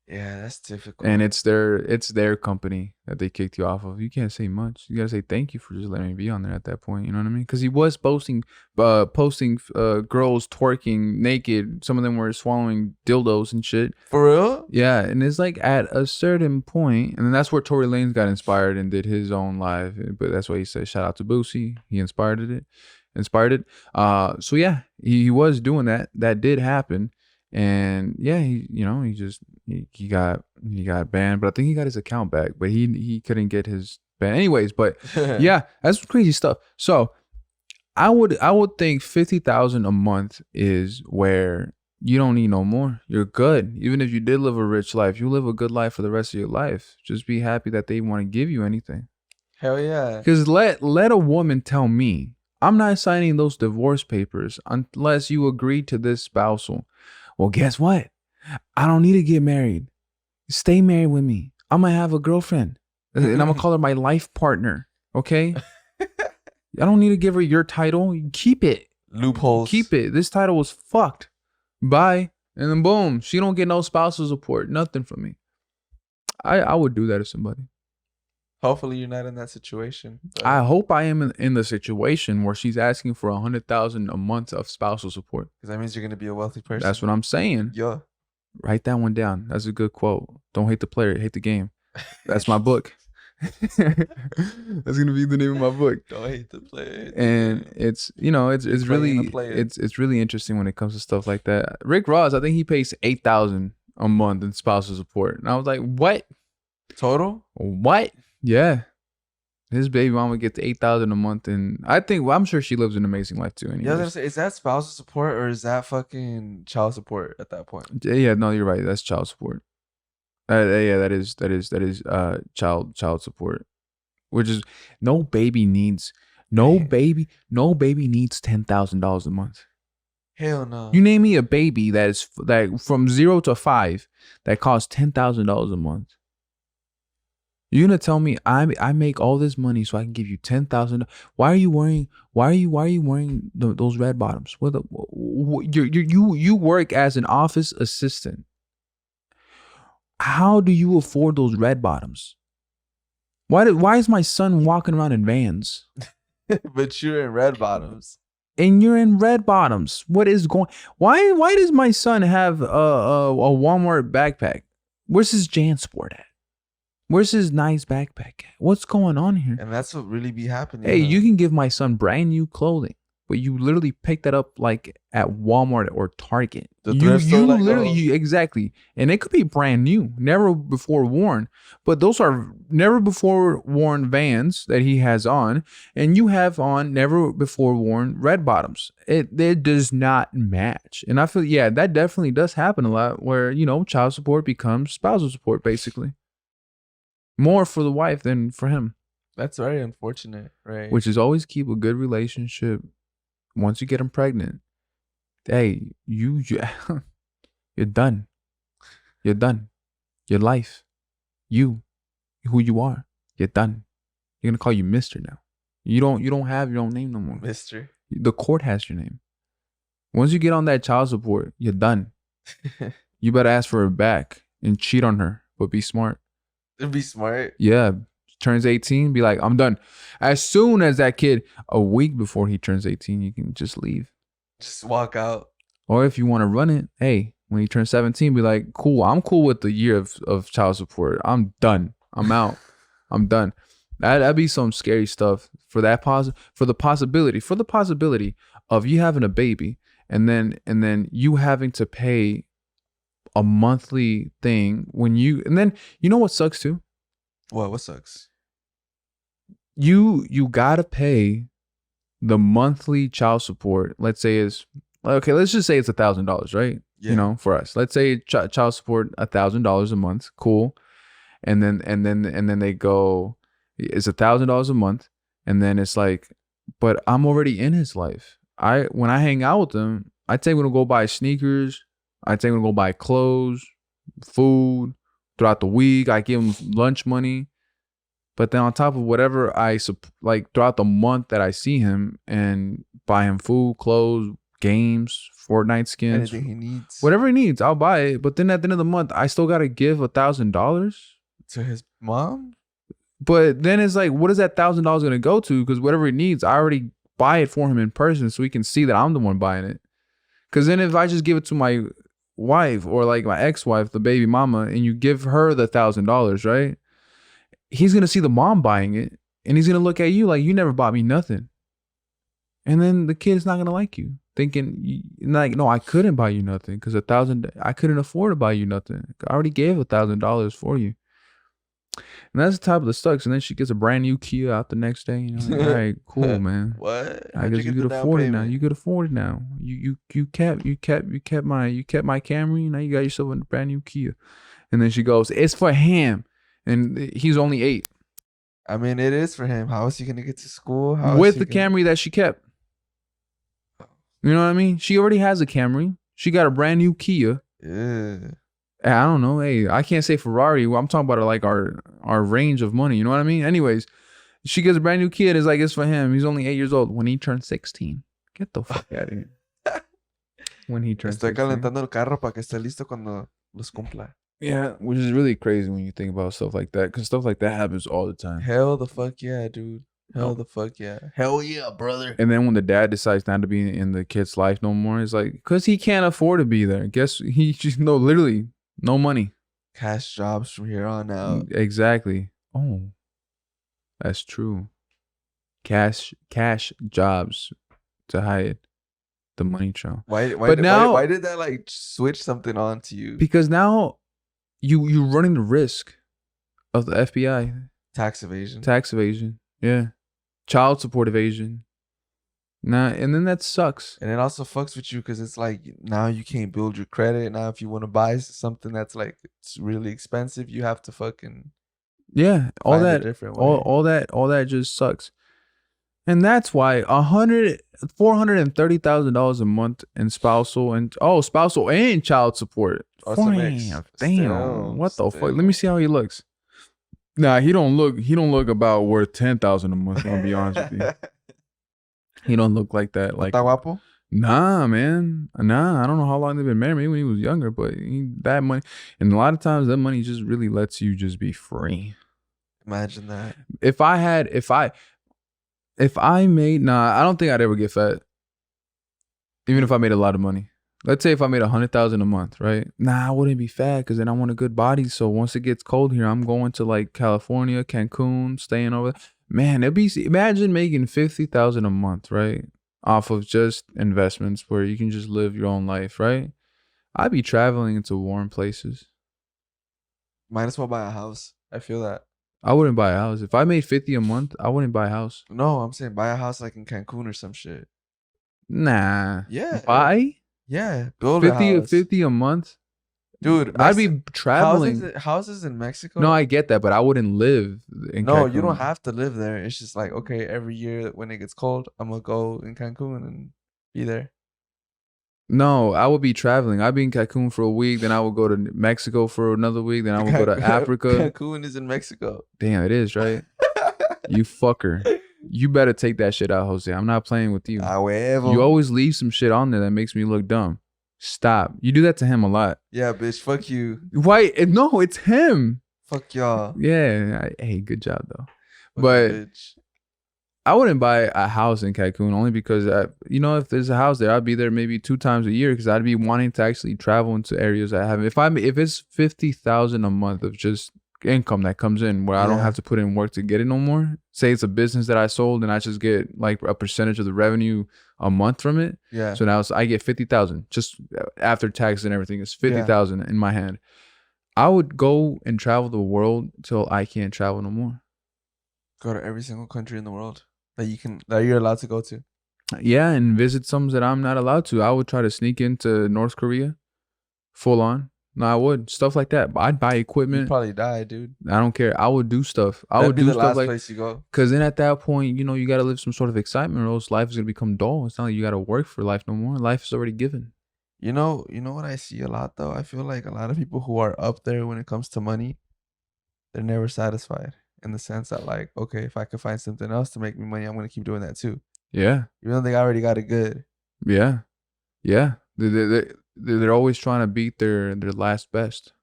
Yeah, that's difficult. And it's their company that they kicked you off of. You can't say much. You gotta say thank you for just letting me be on there at that point. You know what I mean? Because he was posting girls twerking naked. Some of them were swallowing dildos and shit. For real? Yeah, and it's like at a certain point, and then that's where Tory Lanez got inspired and did his own live. But that's why he said shout out to Boosie. He inspired it. So yeah, he was doing that. That did happen. And yeah, he got banned, but I think he got his account back, but he couldn't get his ban anyways. But yeah, that's crazy stuff. So I would think 50,000 a month is where you don't need no more. You're good. Even if you did live a rich life, you live a good life for the rest of your life. Just be happy that they want to give you anything. Hell yeah. Because let a woman tell me, I'm not signing those divorce papers unless you agree to this spousal. Well, guess what? I don't need to get married. Stay married with me. I'm going to have a girlfriend. And I'm going to call her my life partner. Okay? I don't need to give her your title. Keep it. Loopholes. Keep it. This title was fucked. Bye. And then boom. She don't get no spousal support. Nothing from me. I would do that to somebody. Hopefully you're not in that situation. I hope I am in the situation where she's asking for $100,000 a month of spousal support. Because that means you're going to be a wealthy person. That's what I'm saying. Yeah. Write that one down. That's a good quote. Don't hate the player, hate the game. That's my book. That's gonna be the name of my book. Don't hate the player. And it's it's really interesting when it comes to stuff like that. Rick Ross, I think he pays $8,000 a month in spousal support, and I was like, what? Total? What? Yeah. His baby mama gets $8,000 a month, and I'm sure she lives an amazing life too. Anyways. Yeah, I was gonna say, is that spousal support or is that fucking child support at that point? Yeah, no, you're right. That's child support. Yeah, that is child support, which is no baby needs $10,000 a month. Hell no. You name me a baby that from 0 to 5 that costs $10,000 a month. You're gonna tell me I make all this money so I can give you $10,000? Why are you wearing those red bottoms? You work as an office assistant. How do you afford those red bottoms? Why is my son walking around in Vans? But you're in red bottoms. And you're in red bottoms. What is going? Why does my son have a Walmart backpack? Where's his JanSport at? Where's his nice backpack at? What's going on here? And that's what really be happening. Hey, you can give my son brand new clothing, but you literally pick that up like at Walmart or Target. Exactly. And it could be brand new, never before worn, but those are never before worn Vans that he has on, and you have on never before worn red bottoms. It does not match. And I feel, yeah, that definitely does happen a lot where, child support becomes spousal support, basically. More for the wife than for him. That's very unfortunate, right? Which is always keep a good relationship. Once you get them pregnant, hey, you're done. You're done. Your life, who you are, you're done. You're gonna call you Mr. now. You don't have your own name no more. Mr. The court has your name. Once you get on that child support, you're done. You better ask for her back and cheat on her, but be smart. Be smart. Yeah. Turns 18, be like, I'm done. As soon as that kid, a week before he turns 18, you can just leave. Just walk out. Or if you want to run it, hey, when he turns 17, be like, cool, I'm cool with the year of child support. I'm done. I'm out. I'm done. That'd be some scary stuff for the possibility of you having a baby and then you having to pay a monthly thing and then you know what sucks too? What sucks? You gotta pay the monthly child support. Let's say let's just say it's $1,000, right? Yeah. For us, let's say child support $1,000 a month. Cool. And then they go, it's $1,000 a month. And then it's like, but I'm already in his life. When I hang out with him, I take him to go buy sneakers. I take him to go buy clothes, food throughout the week. I give him lunch money. But then on top of whatever throughout the month that I see him and buy him food, clothes, games, Fortnite skins, anything he needs, whatever he needs, I'll buy it. But then at the end of the month, I still got to give $1,000 to his mom. But then it's like, what is that $1,000 going to go to? Because whatever he needs, I already buy it for him in person so he can see that I'm the one buying it. Because then if I just give it to my wife or like my ex-wife, the baby mama, and you give her the $1,000, right? He's going to see the mom buying it and he's going to look at you like, you never bought me nothing. And then the kid's not going to like you, thinking like, no, I couldn't buy you nothing because I couldn't afford to buy you nothing. I already gave $1,000 for you. And that's the type of the sucks. And then she gets a brand new Kia out the next day. Like, all right, cool, man. What? I guess you could afford it now. You could afford it now. You kept my Camry. Now you got yourself a brand new Kia. And then she goes, it's for him. And he's only 8. I mean, it is for him. How is he gonna get to school? With the Camry that she kept. You know what I mean? She already has a Camry. She got a brand new Kia. Yeah. I don't know. Hey, I can't say Ferrari. I'm talking about like our range of money. You know what I mean? Anyways, she gets a brand new kid. It's like, it's for him. He's only 8 years old. When he turns 16, get the fuck out of here. When he turns 16. Estoy calentando el carro para que esté listo cuando los cumpla. Yeah, which is really crazy when you think about stuff like that, because stuff like that happens all the time. Hell the fuck yeah, dude. Hell the fuck yeah. Hell yeah, brother. And then when the dad decides not to be in the kid's life no more, it's like, because he can't afford to be there. Guess he just, literally, no money. cash jobs from here on out. Exactly. Oh, that's true. Cash jobs to hide the money trail. Why did that like switch something on to you? Because now you're running the risk of the FBI. Tax evasion. Yeah. Child support evasion. Nah, and then that sucks. And it also fucks with you because it's like now you can't build your credit. Now if you want to buy something that's like it's really expensive, you have to fucking all find a that different way. all that just sucks. And that's why $430,000 a month in spousal and child support. Damn, what the fuck? Let me see how he looks. Nah, he don't look about worth $10,000 a month. I'm gonna be honest with you. He don't look like that. Like, nah, man. Nah, I don't know how long they've been married. Maybe when he was younger, but that money, and a lot of times that money just really lets you just be free. Imagine that. If I made, I don't think I'd ever get fat. Even if I made a lot of money. Let's say if I made $100,000 a month, right? Nah, I wouldn't be fat because then I want a good body. So once it gets cold here, I'm going to like California, Cancun, staying over there. Man, imagine making $50,000 a month, right? Off of just investments where you can just live your own life, right? I'd be traveling into warm places. Might as well buy a house. I feel that. I wouldn't buy a house. If I made $50 a month, I wouldn't buy a house. No, I'm saying buy a house like in Cancun or some shit. Nah. Yeah. Buy? Yeah. Build a house. 50 a month? Dude, I'd be traveling. Houses in Mexico? No, I get that, but I wouldn't live in Cancun. You don't have to live there. It's just like, okay, every year when it gets cold, I'm going to go in Cancun and be there. No, I would be traveling. I'd be in Cancun for a week, then I would go to Mexico for another week, then I would go to Africa. Cancun is in Mexico. Damn, it is, right? You fucker. You better take that shit out, Jose. I'm not playing with you. You always leave some shit on there that makes me look dumb. Stop. You do that to him a lot. Yeah, bitch. Fuck you. Why? No, it's him. Fuck y'all. Yeah. Hey, good job though. But bitch. I wouldn't buy a house in Cancun only because if there's a house there, I'd be there maybe 2 times a year because I'd be wanting to actually travel into areas I haven't. If it's $50,000 a month of just income that comes in where I don't have to put in work to get it no more. Say it's a business that I sold and I just get like a percentage of the revenue a month from it. Yeah. So now I get 50,000 just after tax and everything. It's 50,000 in my hand. I would go and travel the world till I can't travel no more. Go to every single country in the world that you're allowed to go to. Yeah, and visit some that I'm not allowed to. I would try to sneak into North Korea, full on. No, I would. Stuff like that. I'd buy equipment. You'd probably die, dude. I don't care. I would do stuff. That'd be the last place you go. Because then at that point, you got to live some sort of excitement or else life is going to become dull. It's not like you got to work for life no more. Life is already given. You know what I see a lot, though? I feel like a lot of people who are up there when it comes to money, they're never satisfied in the sense that, like, okay, if I could find something else to make me money, I'm going to keep doing that too. Yeah. Even though they already got it good. Yeah. Yeah. They're always trying to beat their last best.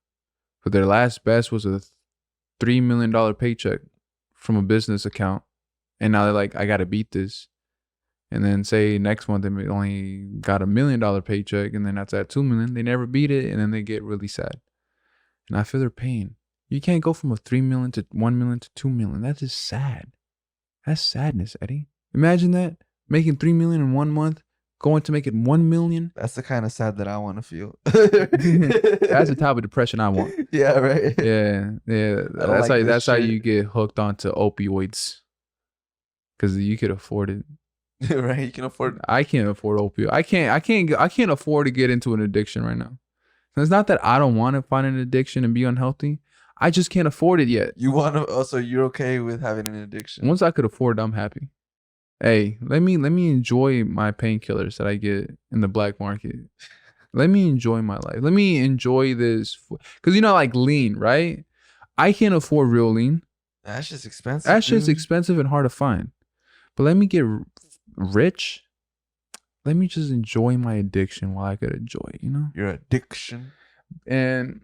But their last best was a $3 million paycheck from a business account. And now they're like, I got to beat this. And then say next month they only got $1 million paycheck. And then that's at $2 million. They never beat it. And then they get really sad. And I feel their pain. You can't go from a $3 million to $1 million to $2 million. That's just sad. That's sadness, Eddie. Imagine that. Making $3 million in 1 month. Going to make it 1 million. That's the kind of sad that I want to feel. That's the type of depression I want. Yeah, right. Yeah. That's how you get hooked onto opioids. Because you could afford it. Right, you can afford. I can't afford opioid. I can't afford to get into an addiction right now. It's not that I don't want to find an addiction and be unhealthy. I just can't afford it yet. You want to? Also, you're okay with having an addiction. Once I could afford it, I'm happy. Hey, let me enjoy my painkillers that I get in the black market. Let me enjoy my life. Let me enjoy this. Because, like lean, right? I can't afford real lean. That's just expensive. That shit's expensive and hard to find. But let me get rich. Let me just enjoy my addiction while I could enjoy it, Your addiction. And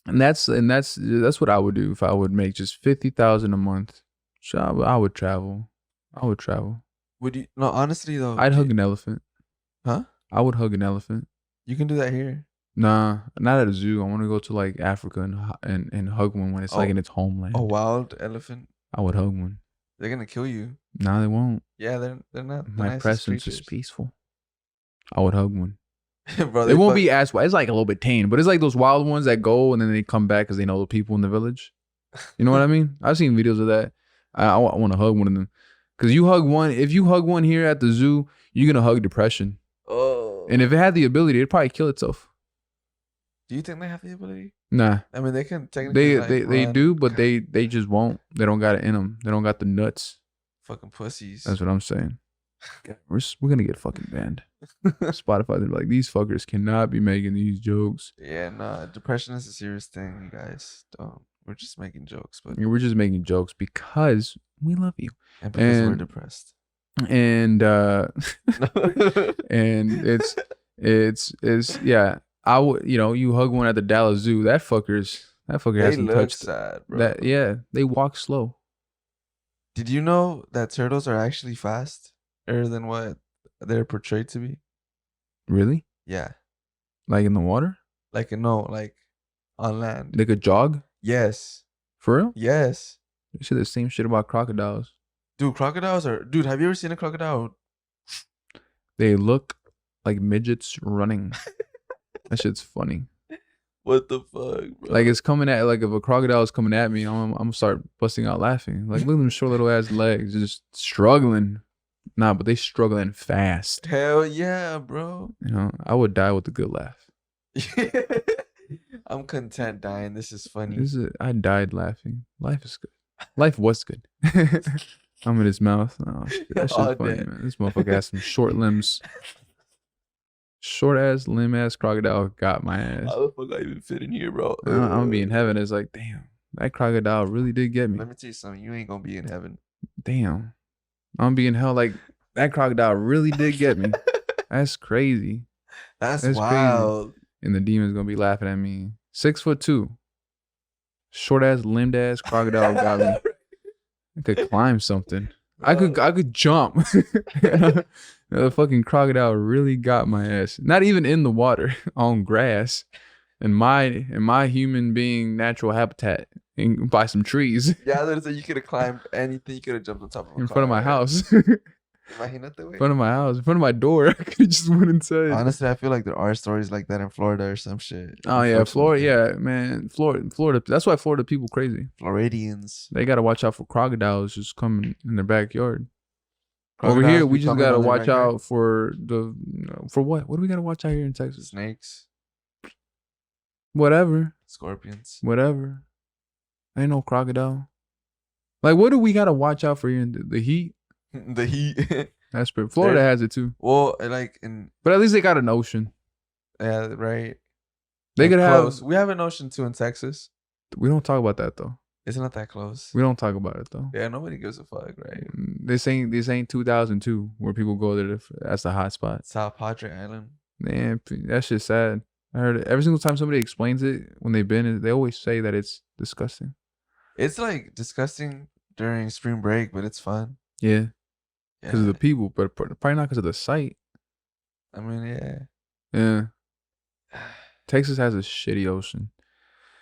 that's what I would do if I would make just $50,000 a month. So I would travel. Would you? No, honestly though. I'd hug an elephant. Huh? I would hug an elephant. You can do that here. Nah, not at a zoo. I want to go to like Africa and hug one when it's like in its homeland. A wild elephant. I would hug one. They're gonna kill you. No, they won't. Yeah, they're not. The My presence is peaceful. I would hug one. Bro, it won't be as wild. It's like a little bit tame, but it's like those wild ones that go and then they come back because they know the people in the village. You know what I mean? I've seen videos of that. I want to hug one of them because you hug one. If you hug one here at the zoo, you're gonna hug depression. Oh. And if it had the ability, it'd probably kill itself. Do you think they have the ability? Nah. I mean, they can technically. They do, but they just won't. They don't got it in them. They don't got the nuts. Fucking pussies. That's what I'm saying. We're gonna get fucking banned. Spotify, they're like, these fuckers cannot be making these jokes. Yeah, nah. Depression is a serious thing, you guys. Don't. We're just making jokes, but we're just making jokes because we love you and because we're depressed. And and it's yeah. I would, you hug one at the Dallas Zoo. That fucker hasn't touched sad, bro. That. Yeah, they walk slow. Did you know that turtles are actually faster than what they're portrayed to be? Really? Yeah. Like in the water? Like on land. They could jog? Yes. For real? Yes. They say the same shit about crocodiles. Dude, dude, have you ever seen a crocodile? They look like midgets running. That shit's funny. What the fuck, bro? Like it's coming at, like if a crocodile is coming at me, I'm gonna start busting out laughing. Like look at them short little ass legs, just struggling. Nah, but they struggling fast. Hell yeah, bro. I would die with a good laugh. I'm content dying. This is funny. I died laughing. Life is good. Life was good. I'm in his mouth. Oh, shit, that shit's funny, man. This motherfucker has some short limbs. Short ass limb ass crocodile got my ass. How the fuck I even fit in here, bro? I'm gonna be in heaven. It's like, damn, that crocodile really did get me. Let me tell you something. You ain't gonna be in heaven. Damn, I'm gonna be in hell. Like that crocodile really did get me. That's crazy. That's wild. Crazy. And the demon's gonna be laughing at me. 6'2", short ass limbed ass crocodile got me. I could climb something. I could jump. The fucking crocodile really got my ass. Not even in the water, on grass, in my human being natural habitat, and by some trees. Yeah, you could have climbed anything. You could have jumped on top of in front of my house. Imagínate, güey. In front of my house, in front of my door. I could just went inside. Honestly, I feel like there are stories like that in Florida or some shit. Oh yeah, Florida. Yeah, man, Florida. That's why Florida people crazy. Floridians. They gotta watch out for crocodiles just coming in their backyard. Over here, we just gotta watch out for for what? What do we gotta watch out here in Texas? Snakes. Whatever. Scorpions. Whatever. Ain't no crocodile. Like, what do we gotta watch out for here in the heat? The heat. That's pretty. Florida has it too. Well, but at least they got an ocean. Yeah, right. They could have. We have an ocean too in Texas. We don't talk about that though. It's not that close. We don't talk about it though. Yeah, nobody gives a fuck, right? This ain't 2002 where people go there. That's the hot spot. South Padre Island. Man, that shit's sad. I heard it every single time somebody explains it when they've been. They always say that it's disgusting. It's like disgusting during spring break, but it's fun. Yeah, because of the people, but probably not because of the site. I mean, yeah. Yeah. Texas has a shitty ocean.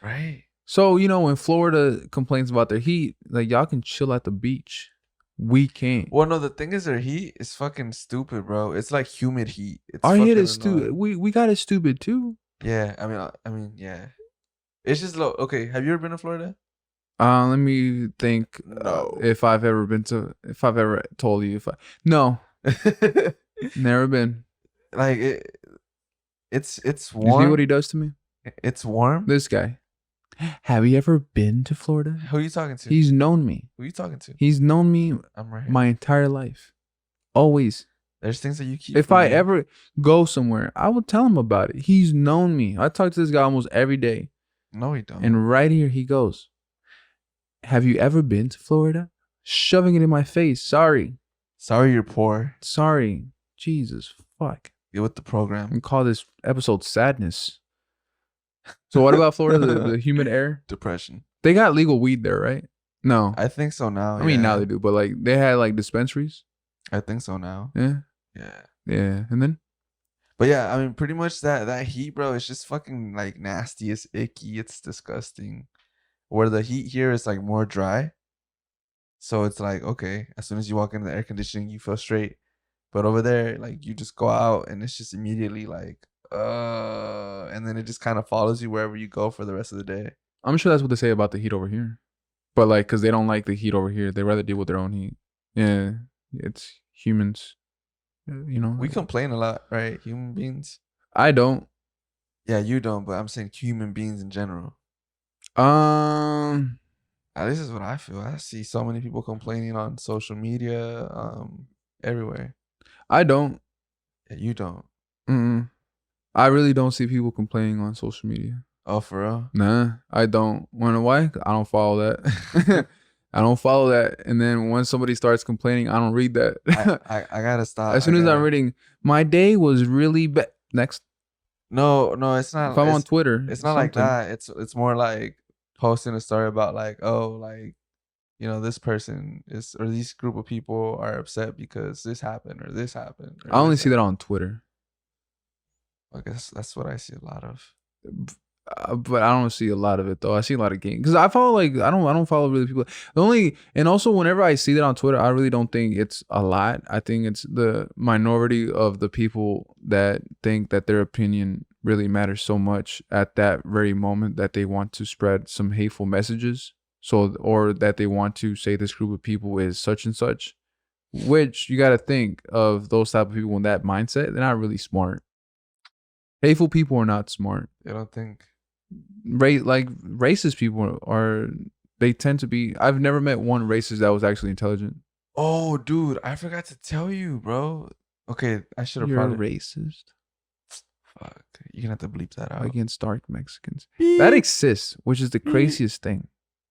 Right. So, when Florida complains about their heat, like y'all can chill at the beach. We can't. Well, no, the thing is their heat is fucking stupid, bro. It's like humid heat. Our heat is stupid. We got it stupid too. Yeah, I mean, yeah. It's just low. Okay, have you ever been to Florida? Let me think. No. If I've ever told you no, never been. Like it's warm. You see what he does to me? It's warm. This guy. Have you ever been to Florida? Who are you talking to? He's known me. Who are you talking to? He's known me I'm right here. My entire life. Always. There's things that you keep. If I ever go somewhere, I will tell him about it. He's known me. I talk to this guy almost every day. No, he don't. And right here he goes. Have you ever been to Florida? Shoving it in my face. Sorry you're poor. Sorry. Jesus fuck. Get with the program. And call this episode sadness. So what about Florida? The humid air? Depression. They got legal weed there, right? No. I think so now. I mean, now they do, but like they had like dispensaries. I think so now. Yeah. Yeah. Yeah. And then? But yeah, I mean, pretty much that heat, bro, it's just fucking like nasty. It's icky. It's disgusting. Where the heat here is like more dry. So it's like, okay, as soon as you walk into the air conditioning, you feel straight. But over there, like you just go out and it's just immediately like, and then it just kind of follows you wherever you go for the rest of the day. I'm sure that's what they say about the heat over here. But like, because they don't like the heat over here. They rather deal with their own heat. Yeah, it's humans. You know, We complain a lot, right? Human beings. I don't. Yeah, you don't, but I'm saying human beings in general. This is what I feel. I see so many people complaining on social media, everywhere. I don't. Yeah, you don't. I really don't see people complaining on social media. Oh, for real? Nah, I don't. Wanna know why? I don't follow that. I don't follow that. And then when somebody starts complaining, I don't read that. I gotta stop. As soon as I'm reading, my day was really bad. Next. No, it's not. If I'm on Twitter, it's not like that. It's more like posting a story about like, oh, like, you know, this person is, or this group of people are upset because this happened or this happened. I only see that on Twitter. I guess that's what I see a lot of. But I don't see a lot of it though. I see a lot of games because I follow like I don't follow really people. The only, and also whenever I see that on Twitter, I really don't think it's a lot. I think it's the minority of the people that think that their opinion really matters so much at that very moment that they want to spread some hateful messages. So, or that they want to say this group of people is such and such, which you got to think of those type of people in that mindset. They're not really smart. Hateful people are not smart. I don't think. Like racist people are, they tend to be. I've never met one racist that was actually intelligent. Oh, dude, I forgot to tell you, bro. Okay, I should have. You're probably racist. Fuck, you're gonna have to bleep that out. Against dark Mexicans. Beep. That exists, which is the craziest thing.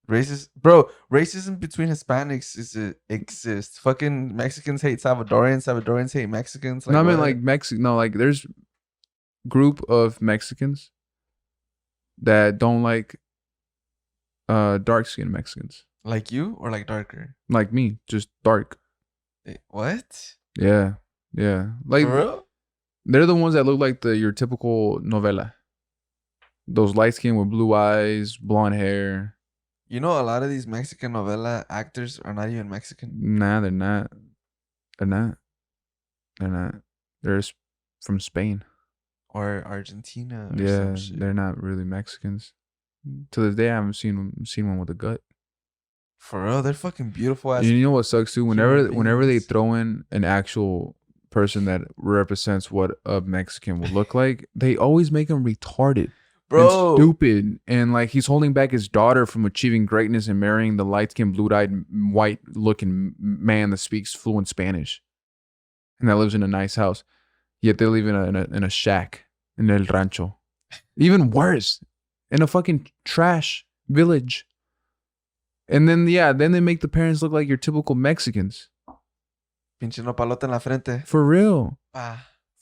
Racist, bro. Racism between Hispanics exists. Fucking Mexicans hate Salvadorians. Salvadorians hate Mexicans. Like, no, I mean like Mexican. No, like there's group of Mexicans that don't like dark skinned Mexicans. Like you or like darker? Like me, just dark. What? Yeah. Like for real? They're the ones that look like your typical novela. Those light skin with blue eyes, blonde hair. You know, a lot of these Mexican novela actors are not even Mexican. Nah, they're not. They're from Spain. Or Argentina. Or yeah, they're not really Mexicans. To this day, I haven't seen one with a gut. For real, they're fucking beautiful. As you know what sucks too? Whenever they throw in an actual person that represents what a Mexican would look like, they always make him retarded, bro, and stupid, and like he's holding back his daughter from achieving greatness and marrying the light-skinned, blue-eyed, white-looking man that speaks fluent Spanish and that lives in a nice house. Yet they live in a shack in El Rancho. Even worse, in a fucking trash village. And then they make the parents look like your typical Mexicans. Pinche nopalote en la frente. For real.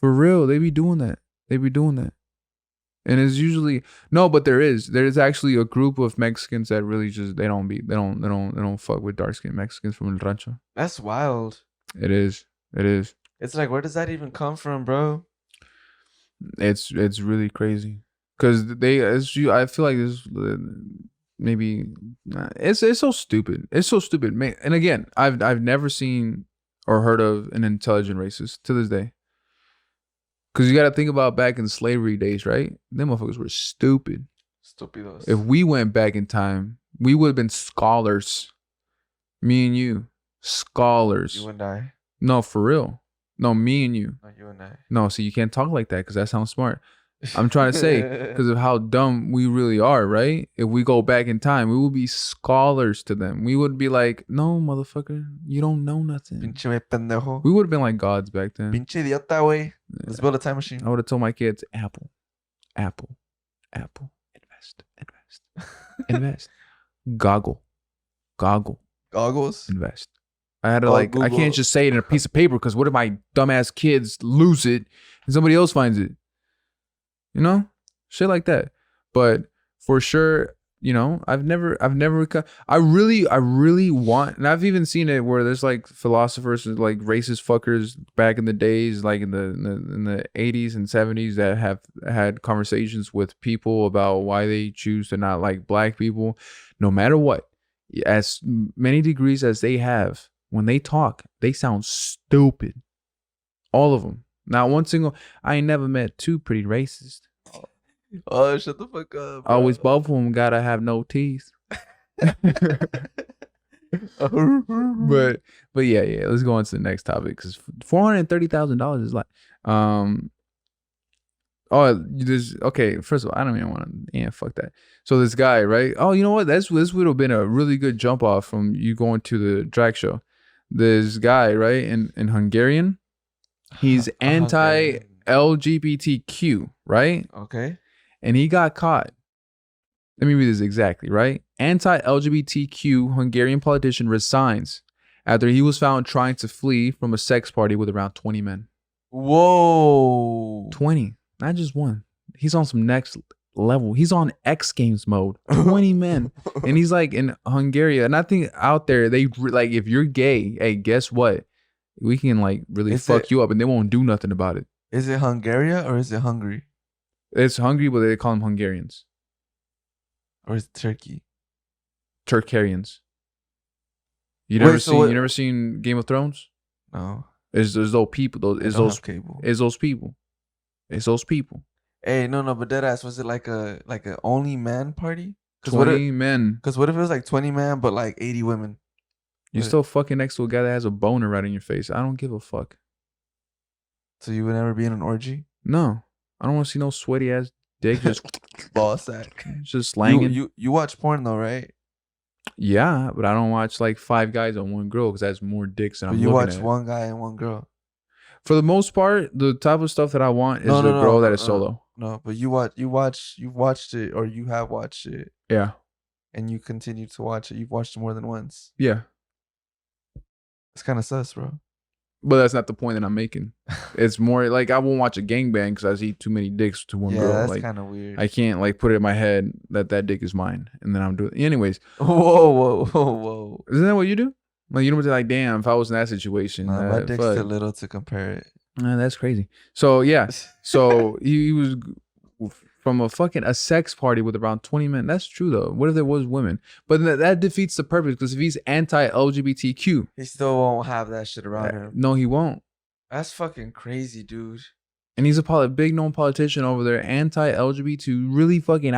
For real, they be doing that. And it's usually but there is actually a group of Mexicans that really just they don't fuck with dark skinned Mexicans from El Rancho. That's wild. It is. It's like, where does that even come from, bro? It's really crazy because I feel like this maybe it's so stupid. It's so stupid, man. And again, I've never seen or heard of an intelligent racist to this day. Because you got to think about back in slavery days, right? Them motherfuckers were stupid. Stupidos. If we went back in time, we would have been scholars. Me and you, scholars. You and I. No, for real. No, me and you. No, you and I. No, see, you can't talk like that because that sounds smart. I'm trying to say because of how dumb we really are, right? If we go back in time, we would be scholars to them. We would be like, no, motherfucker, you don't know nothing. Pinche pendejo. We would have been like gods back then. Pinche idiota, güey. Let's build a time machine. I would have told my kids, Apple. Invest. Goggles. Invest. I had to I can't just say it in a piece of paper because what if my dumbass kids lose it and somebody else finds it? You know? Shit like that. But for sure, I've never I really want, and I've even seen it where there's like philosophers and like racist fuckers back in the days, like in the 80s and 70s, that have had conversations with people about why they choose to not like black people, no matter what, as many degrees as they have. When they talk, they sound stupid. All of them. Not one single. I ain't never met two pretty racist. Oh, shut the fuck up, bro. Always both of them gotta have no teeth. but yeah, let's go on to the next topic, because $430,000 is like okay, first of all, I don't even want to, fuck that. So this guy, right? Oh, you know what? This would have been a really good jump off from you going to the drag show. This guy, right, in Hungarian, he's anti-LGBTQ, right? Okay. And he got caught. Let me read this exactly, right? Anti-LGBTQ Hungarian politician resigns after he was found trying to flee from a sex party with around 20 men. Whoa. 20, not just one. He's on some next level. He's on X Games mode. 20 men. And he's like in Hungary. And I think out there, they like, if you're gay, hey, guess what? We can like really fuck you up and they won't do nothing about it. Is it Hungary or is it Hungary? It's Hungary, but they call them Hungarians. Or is it Turkey? Turkarians. You never seen Game of Thrones? No. There's those people. It's those people. Hey, no, but deadass, was it like a only man party? 20 men. Because what if it was like 20 men but like 80 women? You're still fucking next to a guy that has a boner right in your face. I don't give a fuck. So you would never be in an orgy? No. I don't want to see no sweaty ass dick just ball sack. Just slanging. You watch porn though, right? Yeah, but I don't watch like 5 guys on one girl because that's more dicks than I'm looking at. You watch one guy and one girl. For the most part, the type of stuff that I want is the girl that is solo. No, but you watched it, or you have watched it. Yeah. And you continue to watch it. You've watched it more than once. Yeah. It's kind of sus, bro. But that's not the point that I'm making. It's more like I won't watch a gangbang because I see too many dicks to one girl. Yeah, that's like, kind of weird. I can't like put it in my head that dick is mine, and then I'm doing. Anyways. Whoa. Isn't that what you do? Like you don't be like, damn, if I was in that situation. My dick's too little to compare it. That's crazy. So yeah, so he was from a sex party with around 20 men. That's true though. What if there was women? But that defeats the purpose, because if he's anti-LGBTQ, he still won't have that shit around him. No, he won't. That's fucking crazy, dude. And he's a big known politician over there, anti-LGBT, really fucking,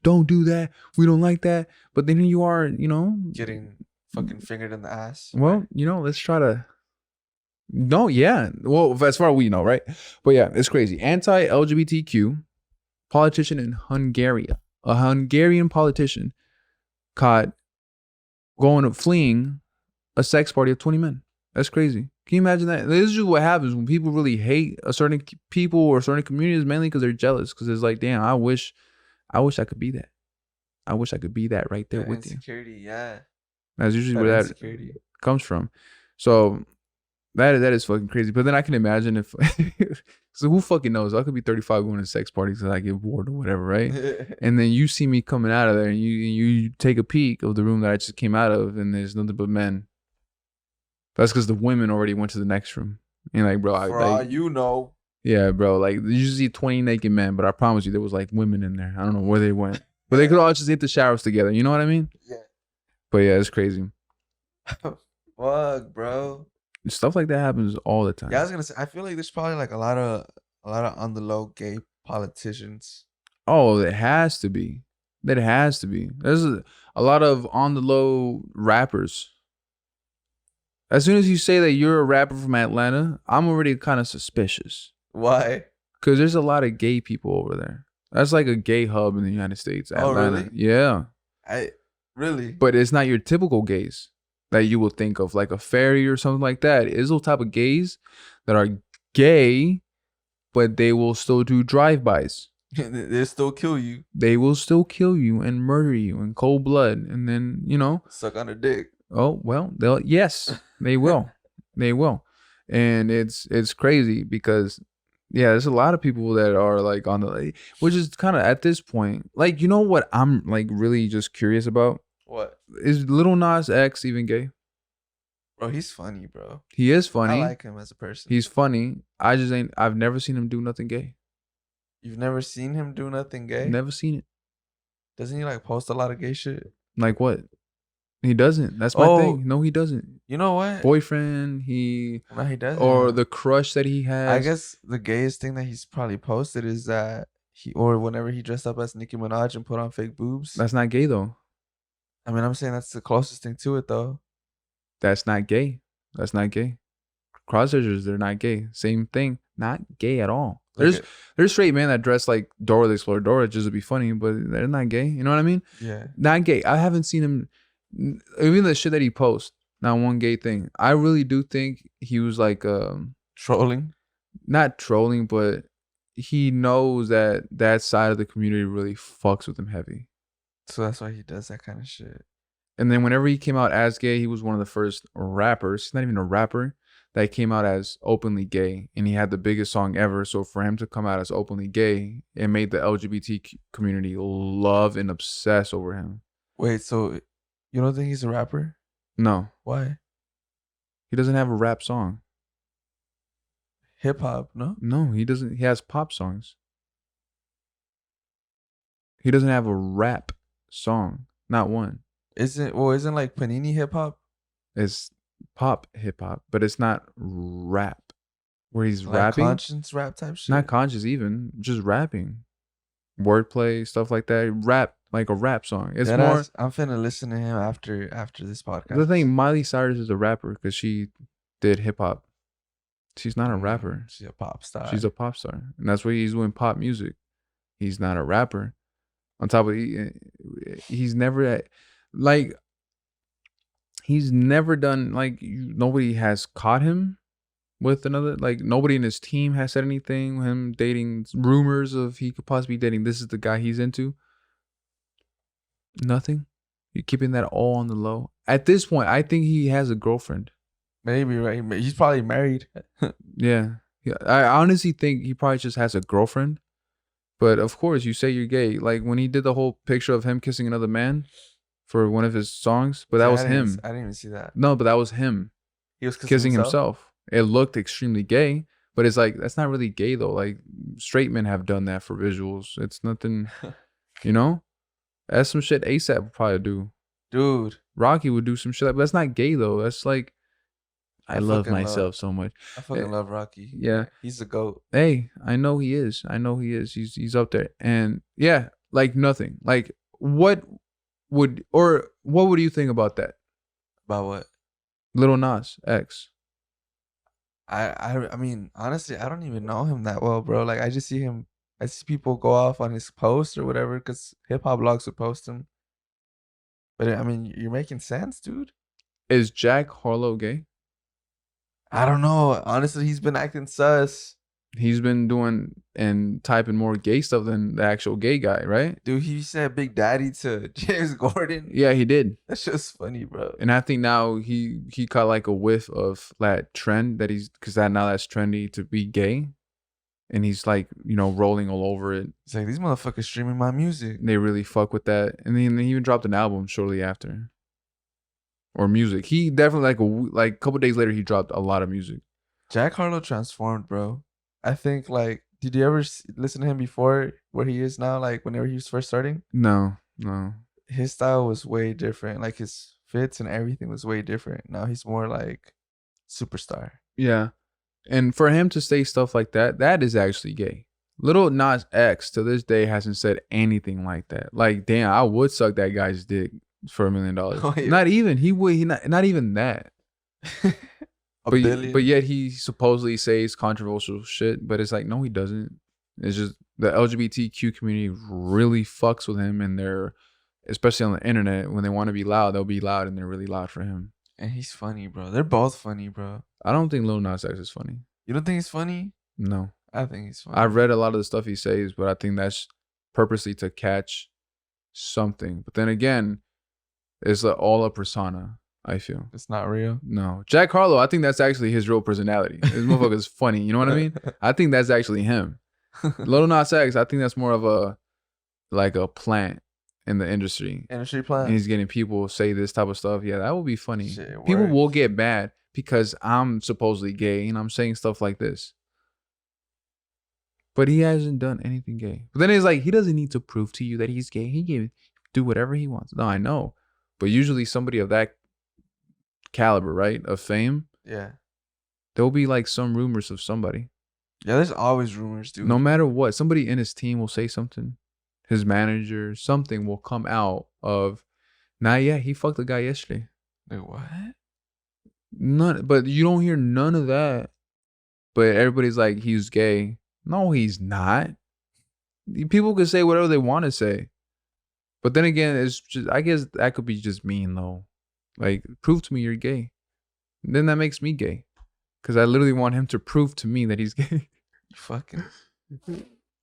don't do that. We don't like that. But then you are, getting fucking fingered in the ass. Well, let's try to. No, yeah. Well, as far as we know, right? But yeah, it's crazy. Anti-LGBTQ politician in Hungary, a Hungarian politician caught fleeing a sex party of 20 men. That's crazy. Can you imagine that? This is just what happens when people really hate a certain people or certain communities, mainly because they're jealous. Because it's like, damn, I wish I could be that. I wish I could be that right there with insecurity, you. Yeah. That's usually where that comes from. So that is fucking crazy. But then I can imagine if so who fucking knows? I could be 35 going to sex parties because I get bored or whatever, right? And then you see me coming out of there and you take a peek of the room that I just came out of and there's nothing but men. That's because the women already went to the next room. And like, bro, yeah, bro, like you see 20 naked men, but I promise you there was like women in there. I don't know where they went, but they could all just hit the showers together. You know what I mean? Yeah. But yeah, it's crazy. Fuck, bro. Stuff like that happens all the time. Yeah, I was gonna say, I feel like there's probably like a lot of on the low gay politicians. Oh, it has to be. That has to be. There's a lot of on the low rappers. As soon as you say that you're a rapper from Atlanta, I'm already kind of suspicious. Why? Because there's a lot of gay people over there. That's like a gay hub in the United States. Atlanta. Oh, really? Yeah. Really? But it's not your typical gays that you will think of, like a fairy or something like that. It's those type of gays that are gay, but they will still do drive-bys. They still kill you. They will still kill you and murder you in cold blood, and then suck on a dick. Oh well, they will. They will, and it's crazy because Yeah, there's a lot of people that are like on the, which is kind of at this point, like, you know what I'm like really just curious about? What? Is Lil Nas X even gay? Bro, he's funny, bro. He is I funny. like him as a person. He's funny. I just ain't. I've never seen him do nothing gay. You've never seen him do nothing gay? Never seen it. Doesn't he like post a lot of gay shit? Like what? He doesn't. That's my Oh, thing. No, he doesn't. you know what? Boyfriend. No, he doesn't. Or the crush that he has. I guess the gayest thing that he's probably posted is that or whenever he dressed up as Nicki Minaj and put on fake boobs. That's not gay though. I mean, I'm saying that's the closest thing to it though. That's not gay. That's not gay. Cross dressers, they're not gay. Same thing. Not gay at all. There's straight men that dress like Dora the Explorer just to be funny, but they're not gay. You know what I mean? Yeah. Not gay. I haven't seen him, even the shit that he posts, not one gay thing. I really do think he was like trolling. Not trolling, but he knows that side of the community really fucks with him heavy. So that's why he does that kind of shit. And then whenever he came out as gay, he was one of the first rappers. He's not even a rapper that came out as openly gay, and he had the biggest song ever. So for him to come out as openly gay, it made the LGBT community love and obsess over him. Wait, so you don't think he's a rapper? No. Why? He doesn't have a rap song. Hip hop, no? No, he doesn't. He has pop songs. He doesn't have a rap song. Not one. Isn't like Panini hip hop? It's pop hip hop, but it's not rap. Where he's like rapping. Conscious rap type shit. Not conscious even, just rapping. Wordplay, stuff like that. Rap, like a rap song. It's more. I'm finna listen to him after this podcast. The thing, Miley Cyrus is a rapper because she did hip hop. She's not a rapper. She's a pop star. She's a pop star, and that's why he's doing pop music. He's not a rapper. On top of he's never like he's never done like nobody has caught him with another, like nobody in his team has said anything. Him dating, rumors of he could possibly be dating. This is the guy he's into. Nothing. You're keeping that all on the low. At this point, I think he has a girlfriend. Maybe, right? He's probably married. Yeah. I honestly think he probably just has a girlfriend. But of course, you say you're gay. Like when he did the whole picture of him kissing another man for one of his songs, but that was him. I didn't even see that. No, but that was him. He was kissing himself. It looked extremely gay, but it's like that's not really gay though. Like straight men have done that for visuals. It's nothing, you know. That's some shit ASAP would probably do. Dude, Rocky would do some shit, but that's not gay though. That's like I love myself so much. I fucking love Rocky. Yeah. He's the GOAT. Hey, I know he is. He's up there. And yeah, like nothing. Like what would you think about that? About what? Lil Nas X. I mean, honestly, I don't even know him that well, bro. Like I see people go off on his post or whatever because hip hop blogs would post him. But I mean, you're making sense, dude. Is Jack Harlow gay? I don't know. Honestly, he's been acting sus. He's been doing and typing more gay stuff than the actual gay guy, right? Dude, he said Big Daddy to James Gordon. Yeah, he did. That's just funny, bro. And I think now he caught like a whiff of that trend that because that's trendy to be gay. And he's like, rolling all over it. It's like, these motherfuckers streaming my music. They really fuck with that. And then he even dropped an album shortly after. Or music. He definitely like a couple days later, he dropped a lot of music. Jack Harlow transformed, bro. I think like, did you ever listen to him before where he is now? Like whenever he was first starting? No. His style was way different. Like his fits and everything was way different. Now he's more like superstar. Yeah. And for him to say stuff like that, that is actually gay. Lil Nas X to this day hasn't said anything like that. Like, damn, I would suck that guy's dick for $1 million. Oh, yeah. Not even not even that. But yet he supposedly says controversial shit. But it's like, no, he doesn't. It's just the LGBTQ community really fucks with him, and they're, especially on the internet, when they want to be loud, they'll be loud, and they're really loud for him. And he's funny, bro. They're both funny, bro. I don't think Lil Nas X is funny. You don't think he's funny? No. I think he's funny. I've read a lot of the stuff he says, but I think that's purposely to catch something. But then again, it's all a persona. I feel it's not real. No, Jack Harlow. I think that's actually his real personality. This motherfucker's funny. You know what I mean? I think that's actually him. Lil Nas X. I think that's more of a plant in the industry. Industry plant. And he's getting people say this type of stuff. Yeah, that would be funny. Shit, people will get mad because I'm supposedly gay and I'm saying stuff like this. But he hasn't done anything gay. But then it's like, he doesn't need to prove to you that he's gay. He can do whatever he wants. No, I know. But usually somebody of that caliber, right, of fame, yeah, there'll be like some rumors of somebody. Yeah, there's always rumors, dude. No matter what, somebody in his team will say something. His manager, something will come out of, he fucked a guy yesterday. Like, what? None, but you don't hear none of that. But everybody's like, he's gay. No, he's not. People could say whatever they want to say. But then again, it's just, I guess that could be just mean though. Like, prove to me you're gay. And then that makes me gay. Because I literally want him to prove to me that he's gay. You fucking...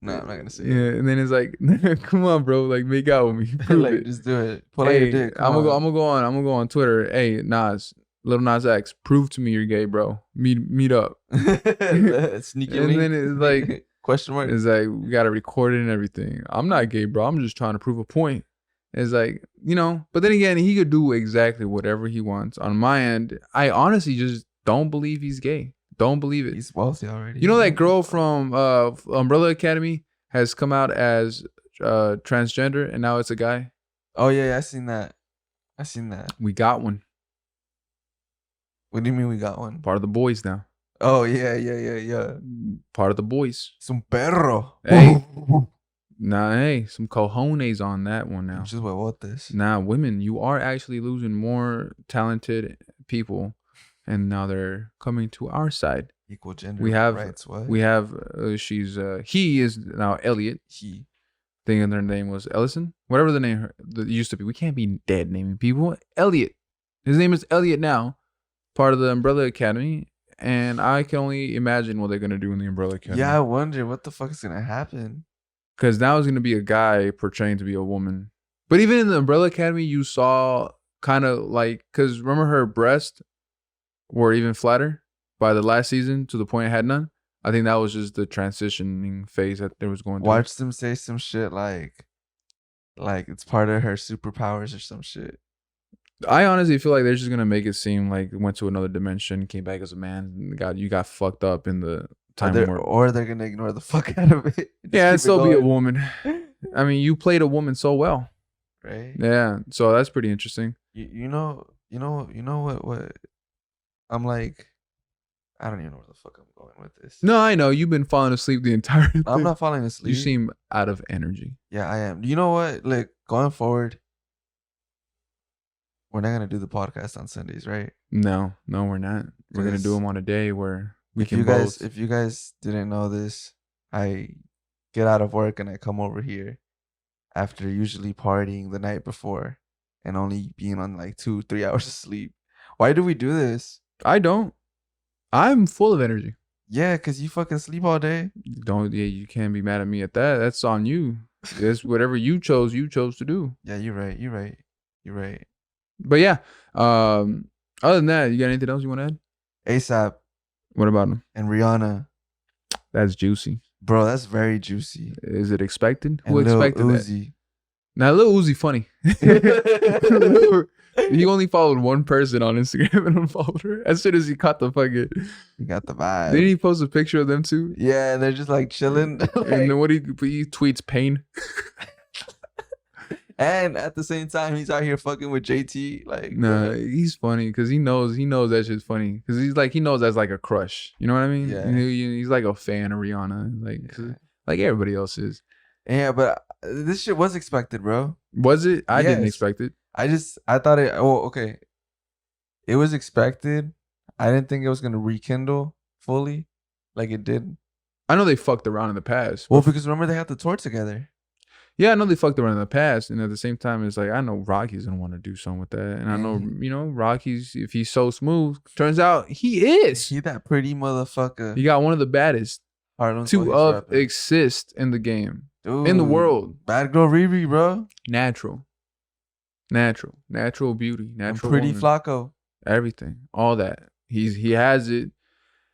No, I'm not going to say it. And then it's like, come on, bro. Like, make out with me. Prove like, it. just do it. Pull out your dick. I'm gonna go on Twitter. Hey, Nas, Lil Nas X, prove to me you're gay, bro. Meet up. Sneaky and link. then it's like, question mark. It's like, we got to record it and everything. I'm not gay, bro. I'm just trying to prove a point. It's like, you know, but then again, he could do exactly whatever he wants. On my end, I honestly just don't believe he's gay. Don't believe it. He's wealthy already. You know that girl from Umbrella Academy has come out as transgender and now it's a guy? Oh, yeah, I seen that. We got one. What do you mean we got one? Part of the boys now. Oh, yeah. Part of the boys. Es un perro. Hey. Some cojones on that one now. Just what this? Nah, women, you are actually losing more talented people, and now they're coming to our side. Equal gender rights. What? We have. He is now Elliot. Thinking their name was Ellison, whatever the name that used to be. We can't be dead naming people. Elliot. His name is Elliot now, part of the Umbrella Academy, and I can only imagine what they're gonna do in the Umbrella Academy. Yeah, I wonder what the fuck is gonna happen. Because now it's going to be a guy portraying to be a woman. But even in the Umbrella Academy, you saw kind of like... Because remember her breasts were even flatter by the last season to the point it had none? I think that was just the transitioning phase that there was going through. Watch them say some shit like it's part of her superpowers or some shit. I honestly feel like they're just going to make it seem like it went to another dimension, came back as a man, and you got fucked up in the... Or they're gonna ignore the fuck out of it. Yeah, and still be a woman. I mean, you played a woman so well, right? Yeah, so that's pretty interesting. You know what? I'm like, I don't even know where the fuck I'm going with this. No, I know you've been falling asleep the entire thing. I'm not falling asleep. You seem out of energy. Yeah, I am. You know what? Like, going forward, we're not gonna do the podcast on Sundays, right? No, we're not. We're gonna do them on a day where. If you guys didn't know this, I get out of work and I come over here after usually partying the night before and only being on like 2-3 hours of sleep. Why do we do this? I don't. I'm full of energy. Yeah, because you fucking sleep all day. You can't be mad at me at that. That's on you. It's whatever you chose to do. Yeah, you're right. But yeah, other than that, you got anything else you want to add? ASAP. What about him? And Rihanna. That's juicy. Bro, that's very juicy. Is it expected? Who expected that? Now, Lil Uzi funny. He only followed one person on Instagram and unfollowed her. As soon as he caught the fucking... He got the vibe. Didn't he post a picture of them too? Yeah, and they're just like chilling. And then what he tweets pain. And at the same time, he's out here fucking with JT. Like, nah, he's funny because he knows that shit's funny because he knows that's like a crush. You know what I mean? Yeah. He's like a fan of Rihanna, like everybody else is. Yeah, but this shit was expected, bro. Was it? I didn't expect it. I thought it. Oh, okay. It was expected. I didn't think it was gonna rekindle fully, like it did. I know they fucked around in the past. Well, because remember they had the tour together. Yeah, I know they fucked around in the past, and at the same time, it's like I know Rocky's gonna want to do something with that, and I know Rocky's if he's so smooth, turns out he is. He that pretty motherfucker. He got one of the baddest to exist in the game, dude, in the world. Bad girl Riri, bro. Natural. Natural beauty, And natural pretty woman, Flacco. everything, all that. He has it.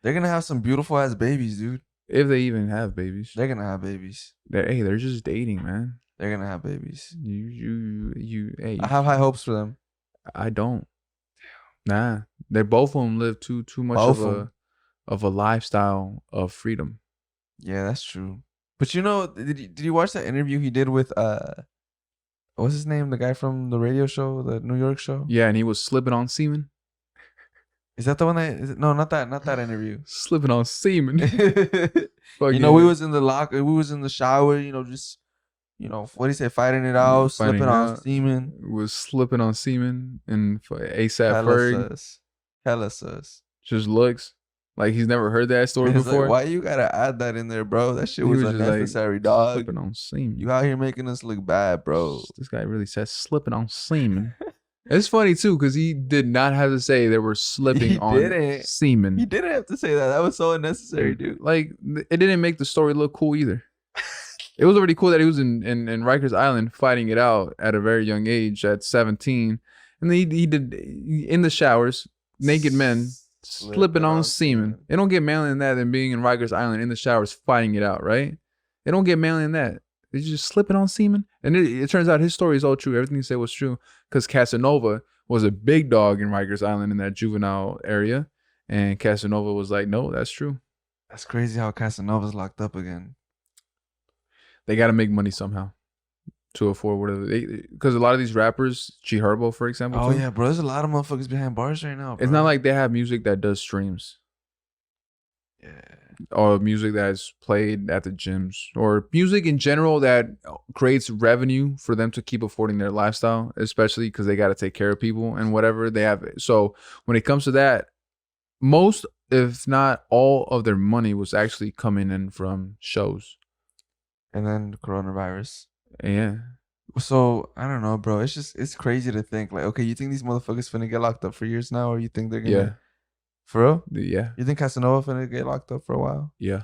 They're gonna have some beautiful ass babies, dude. If they even have babies, They're gonna have babies. they're just dating, man. They're gonna have babies. Hey, I have high hopes for them. I don't. Nah, they both of them live too much Both of a lifestyle of freedom. Yeah, that's true. But you know, did you watch that interview he did with what's his name? The guy from the radio show, the New York show? Yeah, and he was slipping on semen. Is that the one that is it? No, not that interview. Slipping on semen. You know, we was in the locker, we was in the shower, you know, just what do you say, fighting it out, slipping on semen. Was slipping on semen and ASAP Ferg. Hella sus. Just looks like he's never heard that story before. Like, why you gotta add that in there, bro? That shit was unnecessary, like, dog. Slipping on semen. You out here making us look bad, bro. This guy really says slipping on semen. It's funny too, because he did not have to say they were slipping on semen. He didn't have to say that. That was so unnecessary, dude. Like, it didn't make the story look cool either. It was already cool that he was in Rikers Island fighting it out at a very young age, at 17. And then he did in the showers, naked men slipping on semen. It don't get manlier than that than being in Rikers Island in the showers fighting it out, right? It don't get manlier than that. It's just slipping on semen. And it turns out his story is all true. Everything he said was true. Because Casanova was a big dog in Rikers Island in that juvenile area. And Casanova was like, no, that's true. That's crazy how Casanova's locked up again. They got to make money somehow to afford whatever. Because a lot of these rappers, G Herbo, for example. Oh, yeah, bro. There's a lot of motherfuckers behind bars right now, bro. It's not like they have music that does streams. Yeah. Or music that's played at the gyms. Or music in general that creates revenue for them to keep affording their lifestyle. Especially because they got to take care of people and whatever they have. So when it comes to that, most, if not all of their money was actually coming in from shows. And then coronavirus. Yeah. So, I don't know, bro. It's crazy to think, like, okay, you think these motherfuckers finna get locked up for years now? Or you think they're gonna... Yeah. For real? Yeah. You think Casanova finna get locked up for a while? Yeah.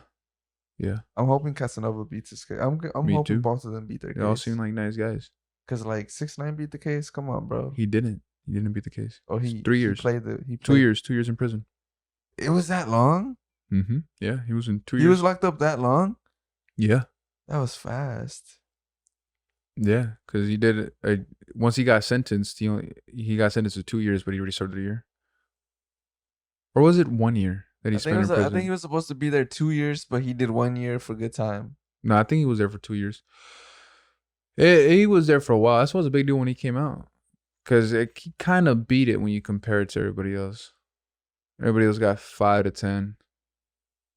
Yeah. I'm hoping Casanova beats his case. I'm hoping too. Both of them beat their case. They all seem like nice guys. Because, like, 6ix9ine beat the case? Come on, bro. He didn't beat the case. Oh, 3 years. He played 2 years. 2 years in prison. It was that long? Mm-hmm. Yeah, he was in 2 years. He was locked up that long? Yeah. That was fast. Yeah, because he did it. Once he got sentenced, he got sentenced to 2 years, but he already started a year. Or was it 1 year that he spent in prison? I think he was supposed to be there 2 years, but he did 1 year for good time. No, I think he was there for 2 years. He was there for a while. That's what was a big deal when he came out. Because he kind of beat it when you compare it to everybody else. Everybody else got 5 to 10.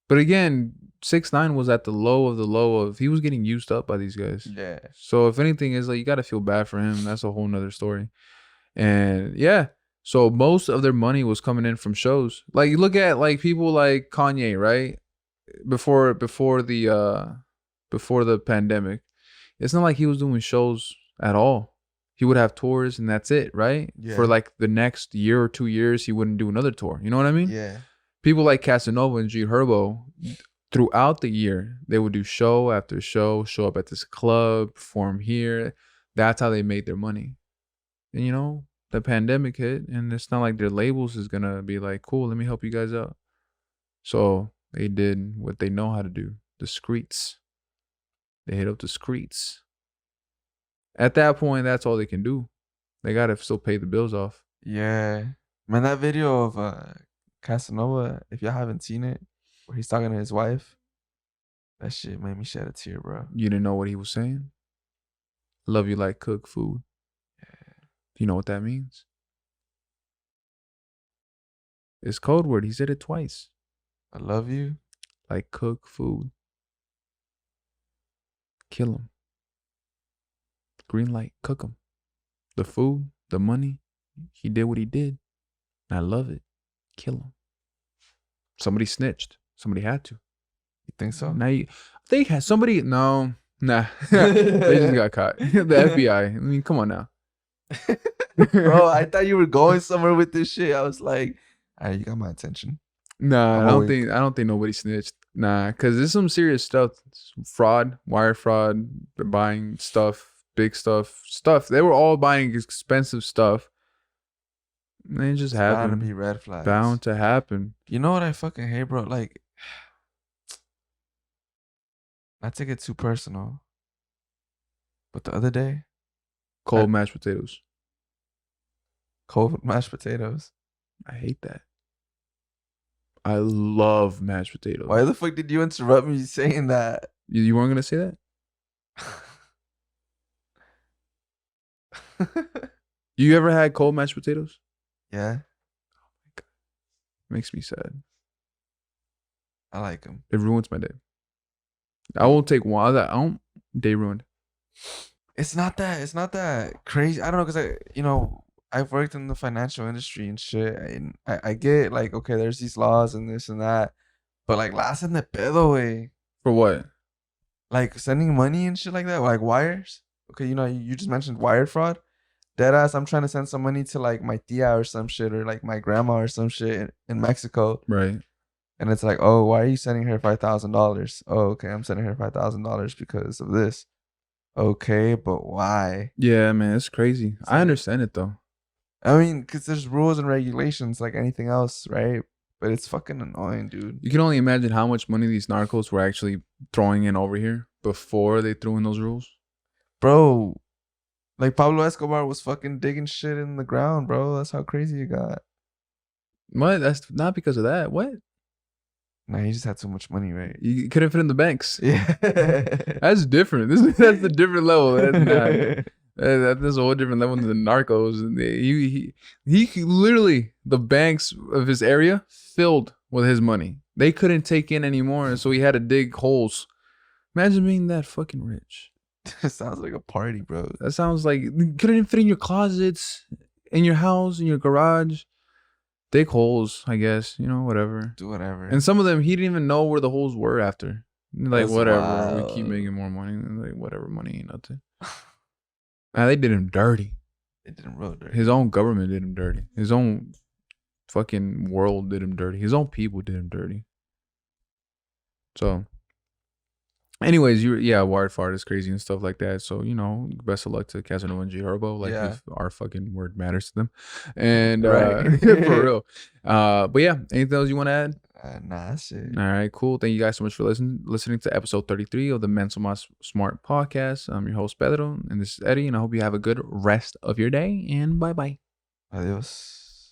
But again, 6ix9ine was at the low of he was getting used up by these guys. Yeah. So if anything, is like you gotta feel bad for him. That's a whole nother story. And yeah, so most of their money was coming in from shows. Like you look at like people like Kanye, right? Before the pandemic, it's not like he was doing shows at all. He would have tours and that's it, right? Yeah. For like the next year or 2 years, he wouldn't do another tour. You know what I mean? Yeah. People like Casanova and G Herbo, throughout the year, they would do show after show up at this club, perform here. That's how they made their money. And you know, the pandemic hit, and it's not like their labels is gonna be like, cool, let me help you guys out. So they did what they know how to do, the streets. They hit up the streets. At that point, that's all they can do. They gotta still pay the bills off. Yeah. Man, that video of Casanova, if y'all haven't seen it, where he's talking to his wife, that shit made me shed a tear, bro. You didn't know what he was saying? Love you like cook food. Yeah. You know what that means? It's code word. He said it twice. I love you like cook food. Kill him. Green light, cook him. The food, the money, he did what he did. I love it. Kill him. Somebody snitched. Somebody had to. You think so? Now they had somebody. No, nah. They just got caught. The FBI. I mean, come on now. Bro, I thought you were going somewhere with this shit. I was like, all right, you got my attention. Nah, I don't think nobody snitched. Nah, because there's some serious stuff. Fraud, wire fraud, buying stuff big stuff. They were all buying expensive stuff. And it just happened. Bound to be red flags. Bound to happen. You know what I fucking hate, bro? Like, not to get too personal, but the other day, cold mashed potatoes. Cold mashed potatoes. I hate that. I love mashed potatoes. Why the fuck did you interrupt me saying that? You weren't gonna say that? You ever had cold mashed potatoes? Yeah. Oh my God. Makes me sad. I like them. It ruins my day. I won't take one. Day ruined. It's not that crazy. I don't know, because I've worked in the financial industry and shit, and I get like, okay, there's these laws and this and that, but like, la hacen de pedo, way. For what? Like sending money and shit like that, like wires. Okay, you just mentioned wire fraud. Deadass, I'm trying to send some money to like my tia or some shit, or like my grandma or some shit in Mexico. Right. And it's like, oh, why are you sending her $5,000? Oh, okay, I'm sending her $5,000 because of this. Okay, but why? Yeah, man, it's crazy. I understand it though. I mean, because there's rules and regulations like anything else, right? But it's fucking annoying, dude. You can only imagine how much money these narcos were actually throwing in over here before they threw in those rules. Bro, like Pablo Escobar was fucking digging shit in the ground, bro. That's how crazy it got. What? That's not because of that. What? Nah, he just had too much money, right? You couldn't fit in the banks. Yeah. That's different. That's a different level. That's a whole different level than the narcos. He literally, the banks of his area filled with his money. They couldn't take in anymore, so he had to dig holes. Imagine being that fucking rich. It sounds like a party, bro. That sounds like you couldn't fit in your closets, in your house, in your garage. Dig holes, I guess. Whatever. Do whatever. And some of them, he didn't even know where the holes were after. Like, That's whatever. wild. We keep making more money. Like, whatever. Money ain't nothing. They did him dirty. They did him real dirty. His own government did him dirty. His own fucking world did him dirty. His own people did him dirty. So, anyways, wired fart is crazy and stuff like that. So, best of luck to Casanova and G Herbo. Like, if our fucking word matters to them. And, right. for real. But yeah, anything else you want to add? Nah, that's it. All right, cool. Thank you guys so much for listening to episode 33 of the Menso Smart Podcast. I'm your host, Pedro, and this is Eddy, and I hope you have a good rest of your day, and bye-bye. Adios.